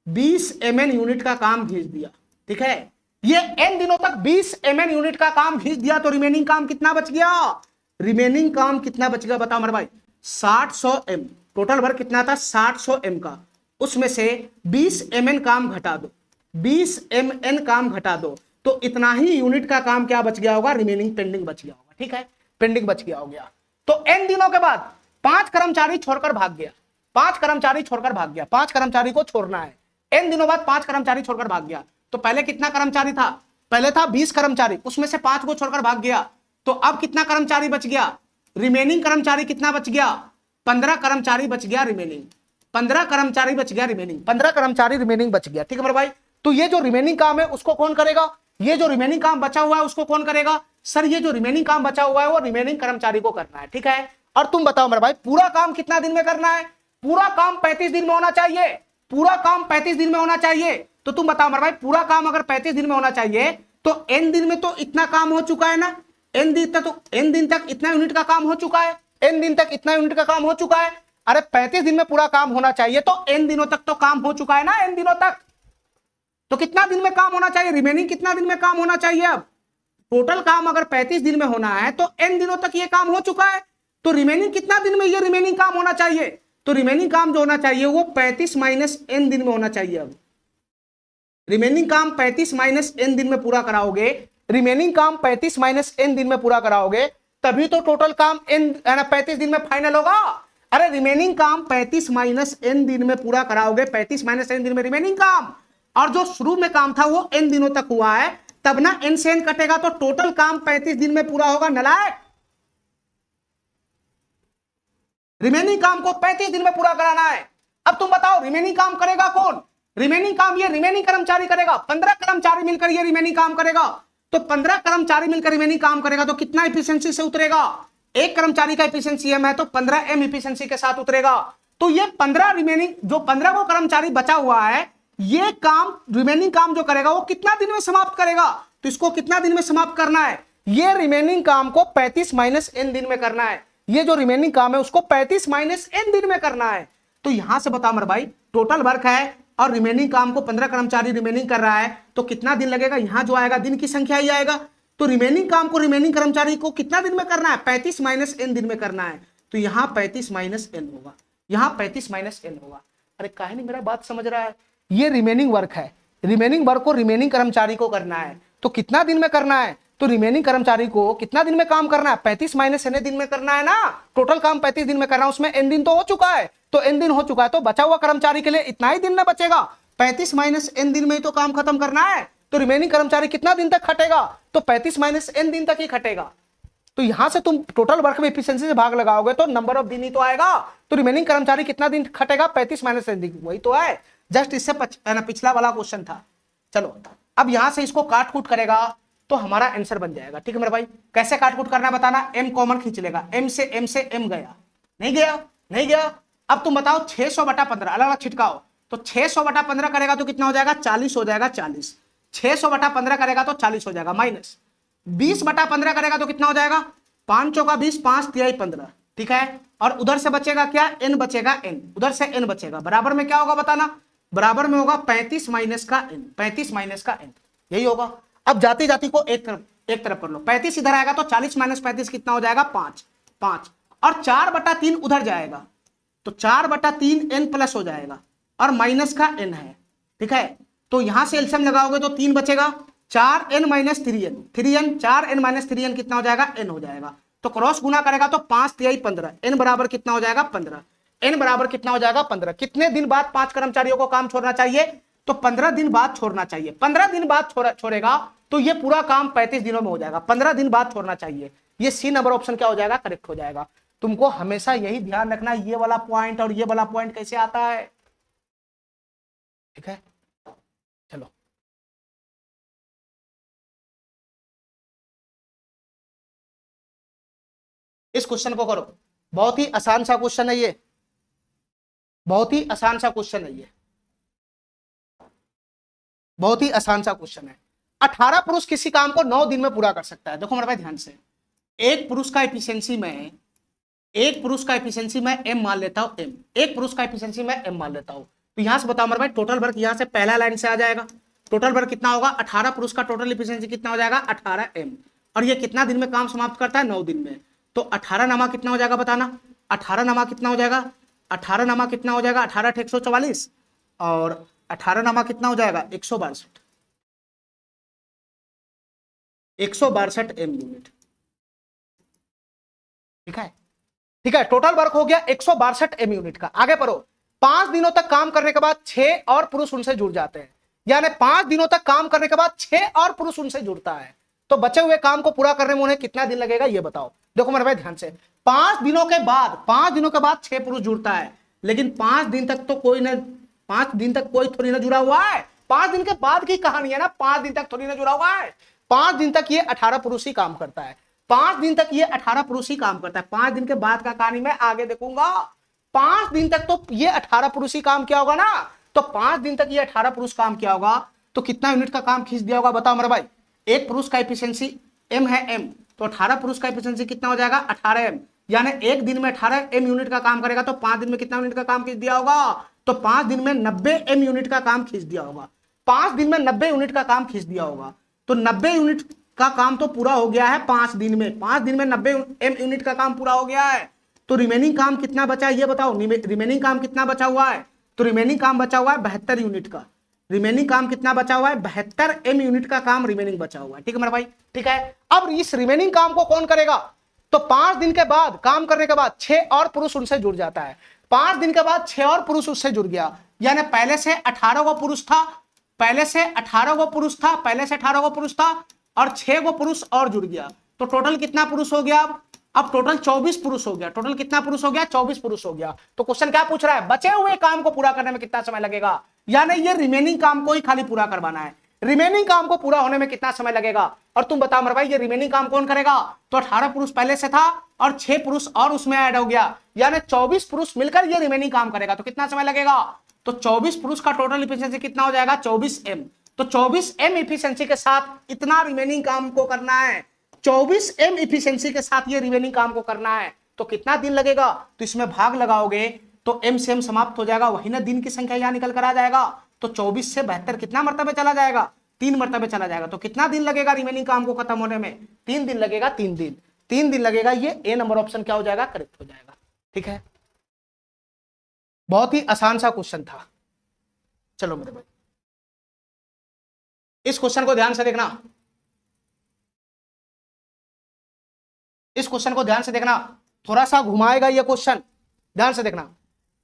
Speaker 1: 20 mn यूनिट का काम खींच दिया। ठीक है, ये n दिनों तक 20 mn यूनिट का काम खींच दिया, तो रिमेनिंग काम कितना बच गया? रिमेनिंग काम कितना बच गया बताओ मेरे भाई? 60 m, टोटल वर्क कितना था? 60 m का, उसमें से 20 mn काम घटा दो, 20 mn काम घटा दो, तो इतना ही यूनिट का काम क्या बच गया होगा? रिमेनिंग पेंडिंग बच गया होगा। ठीक है, पेंडिंग बच गया हो गया। तो n दिनों के बाद 5 कर्मचारी छोड़कर भाग गया, 5 कर्मचारी छोड़कर भाग गया, 5 कर्मचारी को छोड़ना है, n दिनों बाद 5 कर्मचारी छोड़कर भाग गया। तो पहले कितना कर्मचारी था? पहले था 20 कर्मचारी, उसमें से 5 को छोड़कर भाग गया, तो अब कितना कर्मचारी बच गया? रिमेनिंग कर्मचारी कितना बच गया? 15 कर्मचारी बच गया रिमेनिंग, 15 कर्मचारी बच गया रिमेनिंग, 15 कर्मचारी रिमेनिंग बच गया। ठीक है मेरे भाई, तो ये जो रिमेनिंग काम है उसको कौन करेगा? ये जो रिमेनिंग काम बचा हुआ है उसको कौन करेगा? सर ये जो रिमेनिंग काम बचा हुआ है वो रिमेनिंग कर्मचारी को करना है। ठीक है, और तुम बताओ मेरे भाई, पूरा काम कितना दिन में करना है? पूरा काम 35 दिन में होना चाहिए, पूरा काम 35 दिन में होना चाहिए। तो तुम बताओ मेरे भाई, पूरा काम अगर 35 दिन में होना चाहिए तो n दिन में तो इतना काम हो चुका है ना, n दिन तक इतना यूनिट का काम हो चुका है, n दिन तक इतना यूनिट का काम हो चुका है। अरे 35 दिन में पूरा काम होना चाहिए, तो n दिनों तक तो काम हो चुका है ना, n दिनों तक। तो कितना दिन में काम होना चाहिए? रिमेनिंग कितना दिन में काम होना चाहिए? अब टोटल काम अगर 35 दिन में होना है तो n दिनों तक ये काम हो चुका है, तो रिमेनिंग कितना दिन में ये रिमेनिंग काम होना चाहिए? तो रिमेनिंग काम जो होना चाहिए वो 35 माइनस n दिन में होना चाहिए। अब रिमेनिंग काम 35 माइनस n दिन में पूरा कराओगे, रिमेनिंग काम 35 माइनस n दिन में पूरा कराओगे, तभी तो टोटल काम n 35 दिन में फाइनल होगा। अरे रिमेनिंग काम 35 माइनस n दिन में पूरा कराओगे, 35 माइनस n दिन में रिमेनिंग काम, और जो शुरू में काम था वो n दिनों तक हुआ है, तब ना n से n कटेगा तो टोटल काम 35 दिन में पूरा होगा। नलायक, रिमेनिंग काम को 35 दिन में पूरा कराना है। अब तुम बताओ रिमेनिंग काम करेगा कौन? रिमेनिंग काम ये रिमेनिंग कर्मचारी करेगा, 15 कर्मचारी मिलकर ये रिमेनिंग काम करेगा। तो 15 कर्मचारी मिलकर रिमेनिंग काम करेगा तो कितना एफिशिएंसी से उतरेगा? एक कर्मचारी का एफिशिएंसी m है तो 15 m एफिशिएंसी के साथ उतरेगा। तो ये 15 रिमेनिंग, जो 15 को कर्मचारी बचा हुआ है, ये काम रिमेनिंग काम जो करेगा वो कितना दिन में समाप्त करेगा? तो इसको कितना दिन में समाप्त करना है? ये रिमेनिंग काम को 35 माइनस n दिन में करना है। ये जो रिमेनिंग काम है उसको 35 माइनस n दिन में करना है। तो यहां से बता मेरे भाई, टोटल वर्क है और रिमेनिंग काम को 15 कर्मचारी रिमेनिंग कर रहा है, तो कितना दिन लगेगा? यहां जो आएगा दिन की संख्या ही आएगा। तो रिमेनिंग काम को रिमेनिंग कर्मचारी को कितना दिन में करना है? 35 माइनस n दिन में करना है। तो यहां 35 माइनस n होगा, यहां 35 माइनस n होगा। अरे काहे नहीं मेरा बात समझ रहा है? ये रिमेनिंग वर्क है, रिमेनिंग वर्क को रिमेनिंग कर्मचारी को करना है, तो कितना दिन में करना है? तो रिमेनिंग कर्मचारी को कितना दिन में काम करना है? 35 माइनस n दिन में करना है ना। टोटल काम 35 दिन में करना है, उसमें n दिन तो हो चुका है, तो n दिन हो चुका है, तो बचा हुआ कर्मचारी के लिए इतना ही दिन में बचेगा। 35 माइनस n दिन में ही तो काम खत्म करना है, तो रिमेनिंग कर्मचारी कितना दिन तक खटेगा? तो 35 माइनस n दिन तक ही खटेगा। तो यहां से तुम टोटल वर्क में एफिशिएंसी से भाग लगाओगे तो नंबर ऑफ दिन ही तो आएगा। तो रिमेनिंग कर्मचारी कितना दिन खटेगा? 35 माइनस n दिन, वही तो है, जस्ट इससे पिछला वाला क्वेश्चन था। चलो अब यहां से इसको काट कूट करेगा तो हमारा आंसर बन जाएगा। ठीक है मेरे भाई, कैसे काट कूट करना है बताना? m कॉमन खींच लेगा, m से m गया, नहीं गया, नहीं गया। अब तुम बताओ 600/15 अलग अलग छिटकाओ, तो 600/15 करेगा तो कितना हो जाएगा 40 हो जाएगा, 40। 600/15 करेगा तो 40 हो जाएगा, माइनस 20/15 करेगा तो कितना हो जाएगा 5 चौका 20, 5 तिहाई 15, ठीक है। और उधर से बचेगा क्या, n बचेगा, n उधर से n बचेगा, बराबर में क्या होगा बताना, बराबर में होगा 35 माइनस का n, 35 माइनस का n, यही होगा। अब जाती जाती को एक तरफ कर लो, 35 इधर आएगा तो 40 माइनस 35 कितना हो जाएगा 5, 5 और 4/3 उधर जाएगा तो 4/3 n प्लस हो जाएगा और माइनस का n है, ठीक है। तो यहां से एलसीएम लगाओगे तो 3 बचेगा, 4n minus 3n, 3n 4n minus 3n कितना हो जाएगा n हो जाएगा। तो क्रॉस गुना करेगा तो 5 तिहाई 15, n बराबर कितना हो जाएगा 15, n बराबर कितना हो जाएगा 15। कितने दिन बाद 5 कर्मचारियों को काम छोड़ना चाहिए, तो 15 दिन बाद छोड़ना चाहिए। 15 दिन बाद छोड़ेगा तो ये पूरा काम 35 दिनों में हो जाएगा, 15 दिन बाद छोड़ना चाहिए। ये सी नंबर ऑप्शन क्या हो जाएगा, करेक्ट हो जाएगा। तुमको हमेशा यही ध्यान रखना, ये वाला पॉइंट और ये वाला पॉइंट कैसे आता है, ठीक है। चलो इस क्वेश्चन को करो, बहुत ही आसान सा क्वेश्चन है ये, बहुत ही आसान सा क्वेश्चन है ये, बहुत ही आसान सा क्वेश्चन है। 18 पुरुष किसी काम को 9 दिन में पूरा कर सकता है। देखो मेरे भाई ध्यान से, एक पुरुष का एफिशिएंसी में, एक पुरुष का एफिशिएंसी में m मान लेता हूं, m एक पुरुष का एफिशिएंसी में m मान लेता हूं। तो यहां से बताओ मेरे भाई, टोटल वर्क यहां से पहला लाइन से आ जाएगा, टोटल वर्क कितना होगा 18 पुरुष का टोटल एफिशिएंसी कितना हो जाएगा 18m, और ये कितना दिन में काम समाप्त करता है 9 दिन में। तो 18 नमा कितना हो जाएगा बताना, 18 नमा कितना हो जाएगा, 18 नमा कितना हो जाएगा 18 144 और 18 नमा कितना हो जाएगा 162, 162 m यूनिट, ठीक है, ठीक है। टोटल वर्क हो गया 162 m यूनिट का। आगे पढ़ो, 5 दिनों तक काम करने के बाद 6 और पुरुष उनसे जुड़ जाते हैं, यानी 5 दिनों तक काम करने के बाद 6 और पुरुष उनसे जुड़ता है। तो बचे हुए काम को पूरा करने में उन्हें कितना दिन लगेगा ये बताओ। देखो मेरे भाई ध्यान से, 5 दिनों के बाद, 5 दिनों के बाद 6 पुरुष जुड़ता है, लेकिन 5 दिन तक तो कोई न, 5 दिन तक कोई थोड़ी ना जुड़ा हुआ है, 5 दिन के बाद की कहानी है ना, 5 दिन तक थोड़ी ना जुड़ा हुआ है। 5 दिन तक ये 18 पुरुष ही काम करता है, 5 दिन तक ये 18 पुरुष ही काम करता है। 5 दिन के बाद का कहानी मैं आगे देखूंगा। 5 दिन तक तो ये 18 पुरुष ही काम किया होगा ना, तो 5 दिन तक ये 18 पुरुष काम किया होगा, तो कितना यूनिट का काम खींच दिया होगा बताओ मेरे भाई। एक पुरुष का एफिशिएंसी m है m, तो 18 पुरुष का एफिशिएंसी कितना हो जाएगा 18m, यानी एक दिन में 18m यूनिट का काम करेगा, तो 5 दिन में कितना यूनिट का काम खींच दिया होगा, तो 5 दिन में 90m यूनिट का काम खींच दिया होगा, 5 दिन में 90 यूनिट का काम खींच दिया होगा। तो 90 यूनिट का काम तो पूरा हो गया है 5 दिन में, 5 दिन में 90m यूनिट का काम पूरा हो गया है। तो रिमेनिंग काम कितना बचा है ये बताओ, रिमेनिंग काम कितना बचा हुआ है, तो रिमेनिंग काम बचा हुआ है 72 यूनिट का, रिमेनिंग काम कितना बचा हुआ है 72m यूनिट का काम रिमेनिंग बचा हुआ है, ठीक है मेरा भाई, ठीक है। अब इस रिमेनिंग काम को कौन करेगा, तो 5 दिन के बाद काम करने के बाद 6 और पुरुष उनसे जुड़ जाता है, 5 दिन के बाद 6 और पुरुष उससे जुड़ गया, यानी पहले से 18 गो पुरुष था, पहले से 18 गो पुरुष था, पहले से 18 गो पुरुष था और 6 गो पुरुष और जुड़ गया, तो टोटल कितना पुरुष हो गया, अब टोटल 24 पुरुष हो गया, टोटल कितना पुरुष हो गया 24 पुरुष हो गया। तो क्वेश्चन क्या पूछ रहा है, बचे हुए काम को पूरा करने में कितना समय लगेगा, यानी ये रिमेनिंग काम को ही खाली पूरा करवाना है, रिमेनिंग काम को पूरा होने में कितना समय लगेगा। और तुम बताओ मेरे भाई ये रिमेनिंग काम कौन करेगा, तो 18 पुरुष पहले से था और 6 पुरुष और उसमें ऐड हो गया, यानी 24 पुरुष मिलकर ये रिमेनिंग काम करेगा, तो कितना समय लगेगा, तो 24 पुरुष का टोटल इफिशिएंसी कितना हो जाएगा 24m, तो 24m इफिशिएंसी के साथ इतना रिमेनिंग काम को करना है, 24m इफिशिएंसी के साथ ये रिमेनिंग काम को करना है, तो कितना दिन लगेगा, तो इसमें भाग लगाओगे तो m से m समाप्त हो जाएगा, वही ना दिन की संख्या यहां निकल कर आ जाएगा, तो 24 से 72 कितना मरतबे चला जाएगा, 3 मरतबे चला जाएगा, तो कितना दिन लगेगा रिमेनिंग काम को खत्म होने में, 3 दिन लगेगा, 3 दिन, 3 दिन लगेगा। ये ए नंबर ऑप्शन क्या हो जाएगा, करेक्ट हो जाएगा, ठीक है। बहुत ही आसान सा क्वेश्चन था। चलो मेरे भाई इस क्वेश्चन को ध्यान से देखना, इस क्वेश्चन को ध्यान से देखना, थोड़ा सा घुमाएगा ये क्वेश्चन, ध्यान से देखना।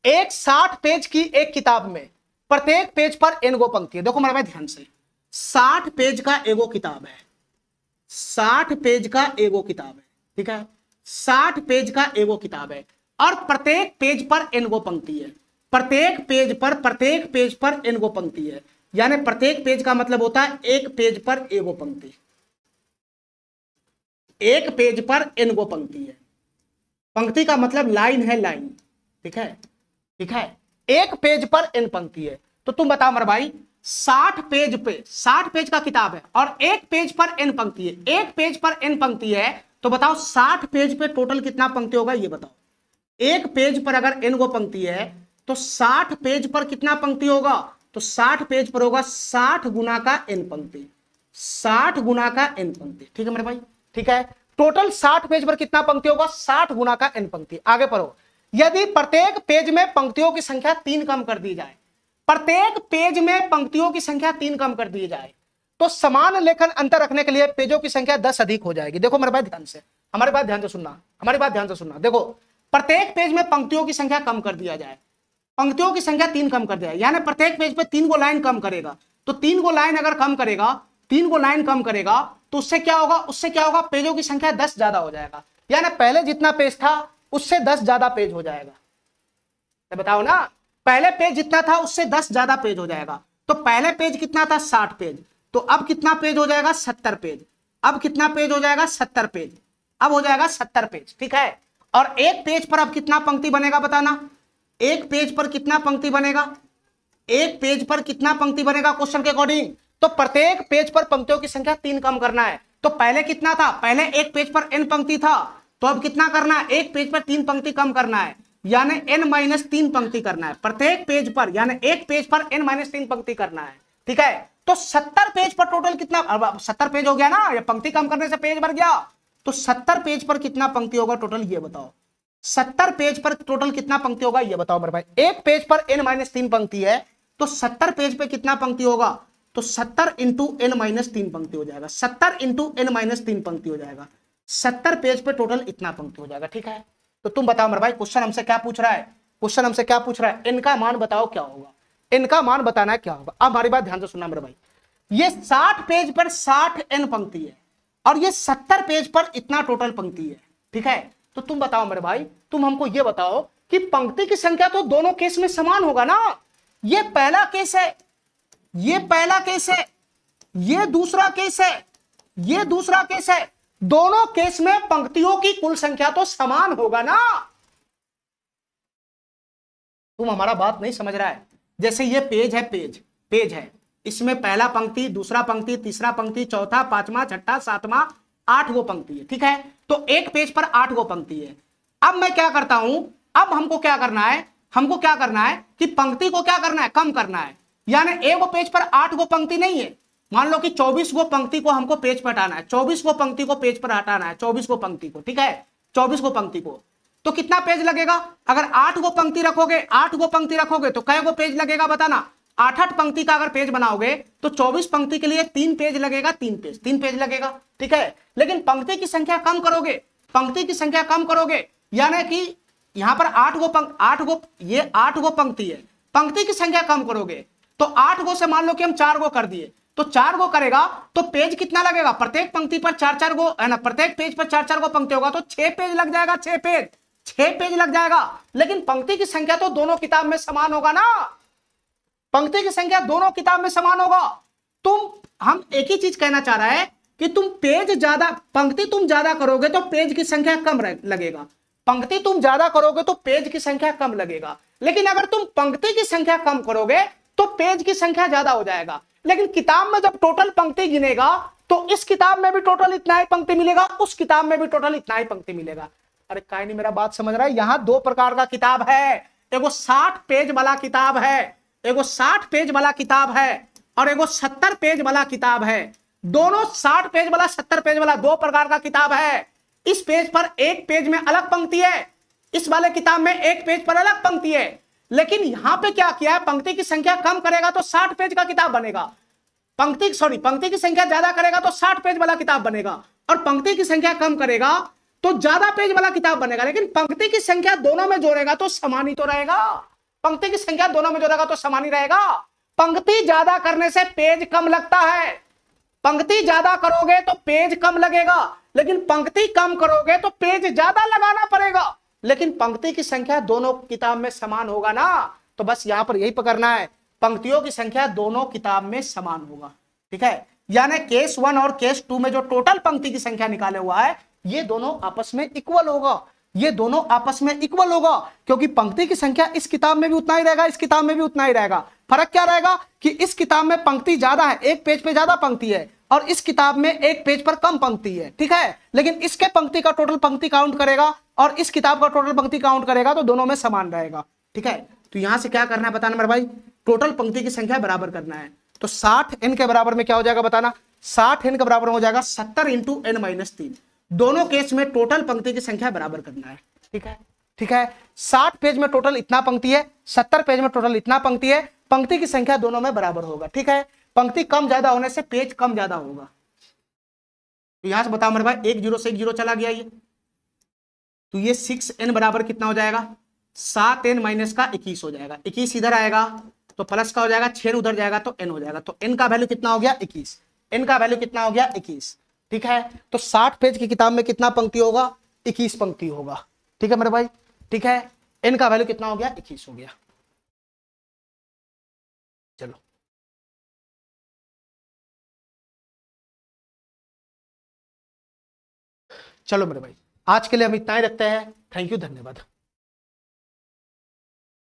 Speaker 1: एक 60 पेज की एक किताब में प्रत्येक पेज पर n गो पंक्ति है। देखो मेरे भाई ध्यान से, 60 पेज का एगो किताब है, 60 पेज का एगो किताब है, ठीक है, 60 पेज का एगो किताब है और प्रत्येक पेज पर n गो पंक्ति है, प्रत्येक पेज पर n गो पंक्ति है, यानी प्रत्येक पेज का मतलब होता है एक पेज पर एगो पंक्ति, एक पेज पर n गो पंक्ति है, पंक्ति का मतलब लाइन है, लाइन। ठीक है, ठीक है। एक पेज पर n पंक्ति है, तो तुम बताओ मेरे भाई 60 पेज का किताब है और एक पेज पर n पंक्ति है, एक पेज पर n पंक्ति है, तो बताओ 60 पेज पे टोटल कितना पंक्ति होगा ये बताओ। एक पेज पर अगर n गो पंक्ति है तो 60 पेज पर कितना पंक्ति होगा, तो 60 पेज पर होगा 60 गुना का n पंक्ति, 60 गुना का n पंक्ति। ठीक है मेरे भाई, ठीक है। टोटल 60 पेज पर कितना पंक्ति होगा, 60 गुना का n पंक्ति। आगे पढ़ो। यदि प्रत्येक पेज में पंक्तियों की संख्या 3 कम कर दी जाए, प्रत्येक पेज में पंक्तियों की संख्या 3 कम कर दी जाए, तो समान लेखन अंतर रखने के लिए पेजों की संख्या 10 अधिक हो जाएगी। देखो मेरे भाई ध्यान से, हमारी बात ध्यान से सुनना, हमारी बात ध्यान से सुनना। देखो, प्रत्येक पेज में पंक्तियों की संख्या कम कर दिया जाए, पंक्तियों की संख्या 3 कम कर दिया, यानी प्रत्येक पेज पे 3 गो लाइन कम करेगा, तो 3 गो लाइन अगर कम करेगा, 3 गो लाइन कम करेगा, तो उससे क्या होगा, उससे क्या होगा, पेजों की संख्या 10 ज्यादा हो जाएगा, यानी पहले जितना पेज था उससे 10 ज्यादा पेज हो जाएगा। तो बताओ ना, पहले पेज जितना था उससे 10 ज्यादा पेज हो जाएगा। तो पहले पेज कितना था, 60 पेज, तो अब कितना पेज हो जाएगा, 70 पेज। अब कितना पेज हो जाएगा, 70 पेज, अब हो जाएगा 70 पेज। ठीक है, और एक पेज पर अब कितना पंक्ति बनेगा बताना, एक पेज पर कितना पंक्ति बनेगा, एक पेज पर कितना पंक्ति बनेगा क्वेश्चन के अकॉर्डिंग। तो प्रत्येक पेज पर पंक्तियों की संख्या 3 कम करना है। तो पहले कितना था, पहले एक पेज पर n पंक्ति था, तो अब कितना करना है, एक पेज पर 3 पंक्ति कम करना है, यानी n-3 पंक्ति करना है प्रत्येक पेज पर, यानी एक पेज पर n-3 पंक्ति करना है। ठीक है, तो 70 पेज पर टोटल कितना, अब 70 पेज हो गया ना, ये पंक्ति कम करने से पेज भर गया, तो 70 पेज पर कितना पंक्ति होगा टोटल ये बताओ। 70 पेज पर टोटल कितना पंक्ति होगा ये बताओ मेरे भाई। एक पेज पर n-3 पंक्ति है, तो 70 पेज पे कितना पंक्ति होगा, तो 70 इंटू n-3 पंक्ति हो जाएगा, 70 इंटू n-3 पंक्ति हो जाएगा, 70 पेज पे टोटल इतना पंक्ति हो जाएगा। ठीक है, तो तुम बताओ मेरे भाई, क्वेश्चन हमसे क्या पूछ रहा है, क्वेश्चन हमसे क्या पूछ रहा है, इनका मान बताओ क्या होगा, इनका मान बताना है क्या होगा। अब हमारी बात ध्यान से सुनना मेरे भाई, ये 60 पेज पर 60 n पंक्ति है और ये 70 पेज पर इतना टोटल पंक्ति है। ठीक है, तो तुम बताओ मेरे भाई, तुम हमको ये बताओ कि पंक्ति की संख्या तो दोनों केस में समान होगा ना। ये पहला केस है, ये पहला केस है, ये दूसरा केस है, ये दूसरा केस है, दोनों केस में पंक्तियों की कुल संख्या तो समान होगा ना। तुम हमारा बात नहीं समझ रहा है। जैसे ये पेज है, पेज है, इसमें पहला पंक्ति, दूसरा पंक्ति, तीसरा पंक्ति, चौथा, पांचवा, छठा, सातवां, 8 गो पंक्ति है। ठीक है, तो एक पेज पर 8 गो पंक्ति है। अब मैं क्या करता हूं, अब हमको क्या करना है, हमको क्या करना है कि पंक्ति को क्या करना है, कम करना है, यानी एक पेज पर 8 गो पंक्ति नहीं है, मान लो कि 24 गो पंक्ति को हमको पेज पर हटाना है, 24 गो पंक्ति को पेज पर हटाना है, 24 गो पंक्ति को। ठीक है, 24 गो पंक्ति को, तो कितना पेज लगेगा, अगर 8 गो पंक्ति रखोगे, 8 गो पंक्ति रखोगे तो कै गो पेज लगेगा बताना। 8-8 पंक्ति का अगर पेज बनाओगे तो 24 पंक्ति के लिए 3 पेज लगेगा, 3 पेज लगेगा। ठीक है, लेकिन पंक्ति की संख्या कम करोगे, पंक्ति की संख्या कम करोगे, यानी कि यहां पर 8 गो, ये 8 गो पंक्ति है, पंक्ति की संख्या कम करोगे तो 8 गो से मान लो कि हम 4 गो कर दिए, तो 4 गो करेगा तो पेज कितना लगेगा, प्रत्येक पंक्ति पर 4-4 गो है ना, प्रत्येक पेज पर 4-4 गो पंक्ति होगा तो 6 पेज लग जाएगा, 6 पेज लग जाएगा। लेकिन पंक्ति की संख्या तो दोनों किताब में समान होगा ना, पंक्ति की संख्या दोनों किताब में समान होगा। हम एक ही चीज कहना चाह रहा है कि तुम पेज ज्यादा, पंक्ति तुम ज्यादा करोगे तो पेज की संख्या कम लगेगा, पंक्ति तुम ज्यादा करोगे तो पेज की संख्या कम लगेगा। लेकिन अगर तुम पंक्ति की संख्या कम करोगे तो पेज की संख्या ज्यादा हो जाएगा। लेकिन किताब में जब टोटल पंक्ति गिनेगा तो इस किताब में भी टोटल इतना ही पंक्ति मिलेगा, उस किताब में भी टोटल इतना ही पंक्ति मिलेगा। अरे काहे नहीं मेरा बात समझ रहा है। यहां 2 प्रकार का किताब है, एगो 60 पेज वाला किताब है, एगो 60 पेज वाला किताब है और एगो 70 पेज वाला किताब है। दोनों 60 पेज वाला 70 पेज वाला 2 प्रकार का किताब है। इस पेज पर एक पेज में अलग पंक्ति है, इस वाले किताब में एक पेज पर अलग पंक्ति है। लेकिन यहां पे क्या किया है, पंक्ति की संख्या कम करेगा तो 60 पेज का किताब बनेगा, पंक्ति की संख्या ज्यादा करेगा तो 60 पेज वाला किताब बनेगा, और पंक्ति की संख्या कम करेगा तो ज्यादा पेज वाला किताब बनेगा। लेकिन पंक्ति की संख्या दोनों में जोड़ेगा तो समान ही तो रहेगा, पंक्ति की संख्या दोनों में जोड़ेगा तो समान ही रहेगा। पंक्ति ज्यादा करने से पेज कम लगता है, पंक्ति ज्यादा करोगे तो पेज कम लगेगा, लेकिन पंक्ति कम करोगे तो पेज ज्यादा लगाना पड़ेगा। लेकिन पंक्ति की संख्या दोनों किताब में समान होगा ना, तो बस यहां पर यही पकड़ना है, पंक्तियों की संख्या दोनों किताब में समान होगा। ठीक है, यानी केस 1 और केस 2 में जो टोटल पंक्ति की संख्या निकाले हुआ है ये दोनों आपस में इक्वल होगा। ये दोनों आपस में इक्वल होगा, क्योंकि पंक्ति की संख्या इस किताब में भी उतना ही रहेगा, इस किताब में भी उतना ही रहेगा। फर्क क्या रहेगा कि इस किताब में पंक्ति ज्यादा है, एक पेज पे ज्यादा पंक्ति है, और इस किताब में एक पेज पर कम पंक्ति है, ठीक है। लेकिन इसके पंक्ति का टोटल पंक्ति काउंट करेगा और इस किताब का टोटल पंक्ति काउंट करेगा तो दोनों में समान रहेगा, ठीक है। तो यहां से क्या करना है बताना मेरे भाई, टोटल पंक्ति की संख्या बराबर करना है। तो 60n के बराबर में क्या हो जाएगा बताना, 60n के बराबर हो जाएगा 70 इंटू n-3। दोनों केस में टोटल पंक्ति की संख्या बराबर करना है, ठीक है, ठीक है। 60 पेज में टोटल इतना पंक्ति है, 70 पेज में टोटल इतना पंक्ति है, पंक्ति की संख्या दोनों में बराबर होगा, ठीक है। पंक्ति कम ज्यादा होने से पेज कम ज्यादा होगा। तो यहां से बताओ मेरे भाई, 1 0 से 1 0 चला गया ये, तो ये 6n बराबर कितना हो जाएगा, 7n माइनस का 21 हो जाएगा। 21 इधर आएगा तो प्लस का हो जाएगा, 6 उधर जाएगा तो n हो जाएगा। तो n का वैल्यू कितना हो गया 21, n का वैल्यू कितना हो गया 21, ठीक है। तो 60 पेज की किताब में कितना पंक्ति होगा, 21 पंक्ति होगा, ठीक है मेरे भाई, ठीक है। n का वैल्यू कितना हो गया 21 हो गया। चलो चलो मेरे भाई, आज के लिए हम इतना ही रखते हैं। थैंक यू, धन्यवाद।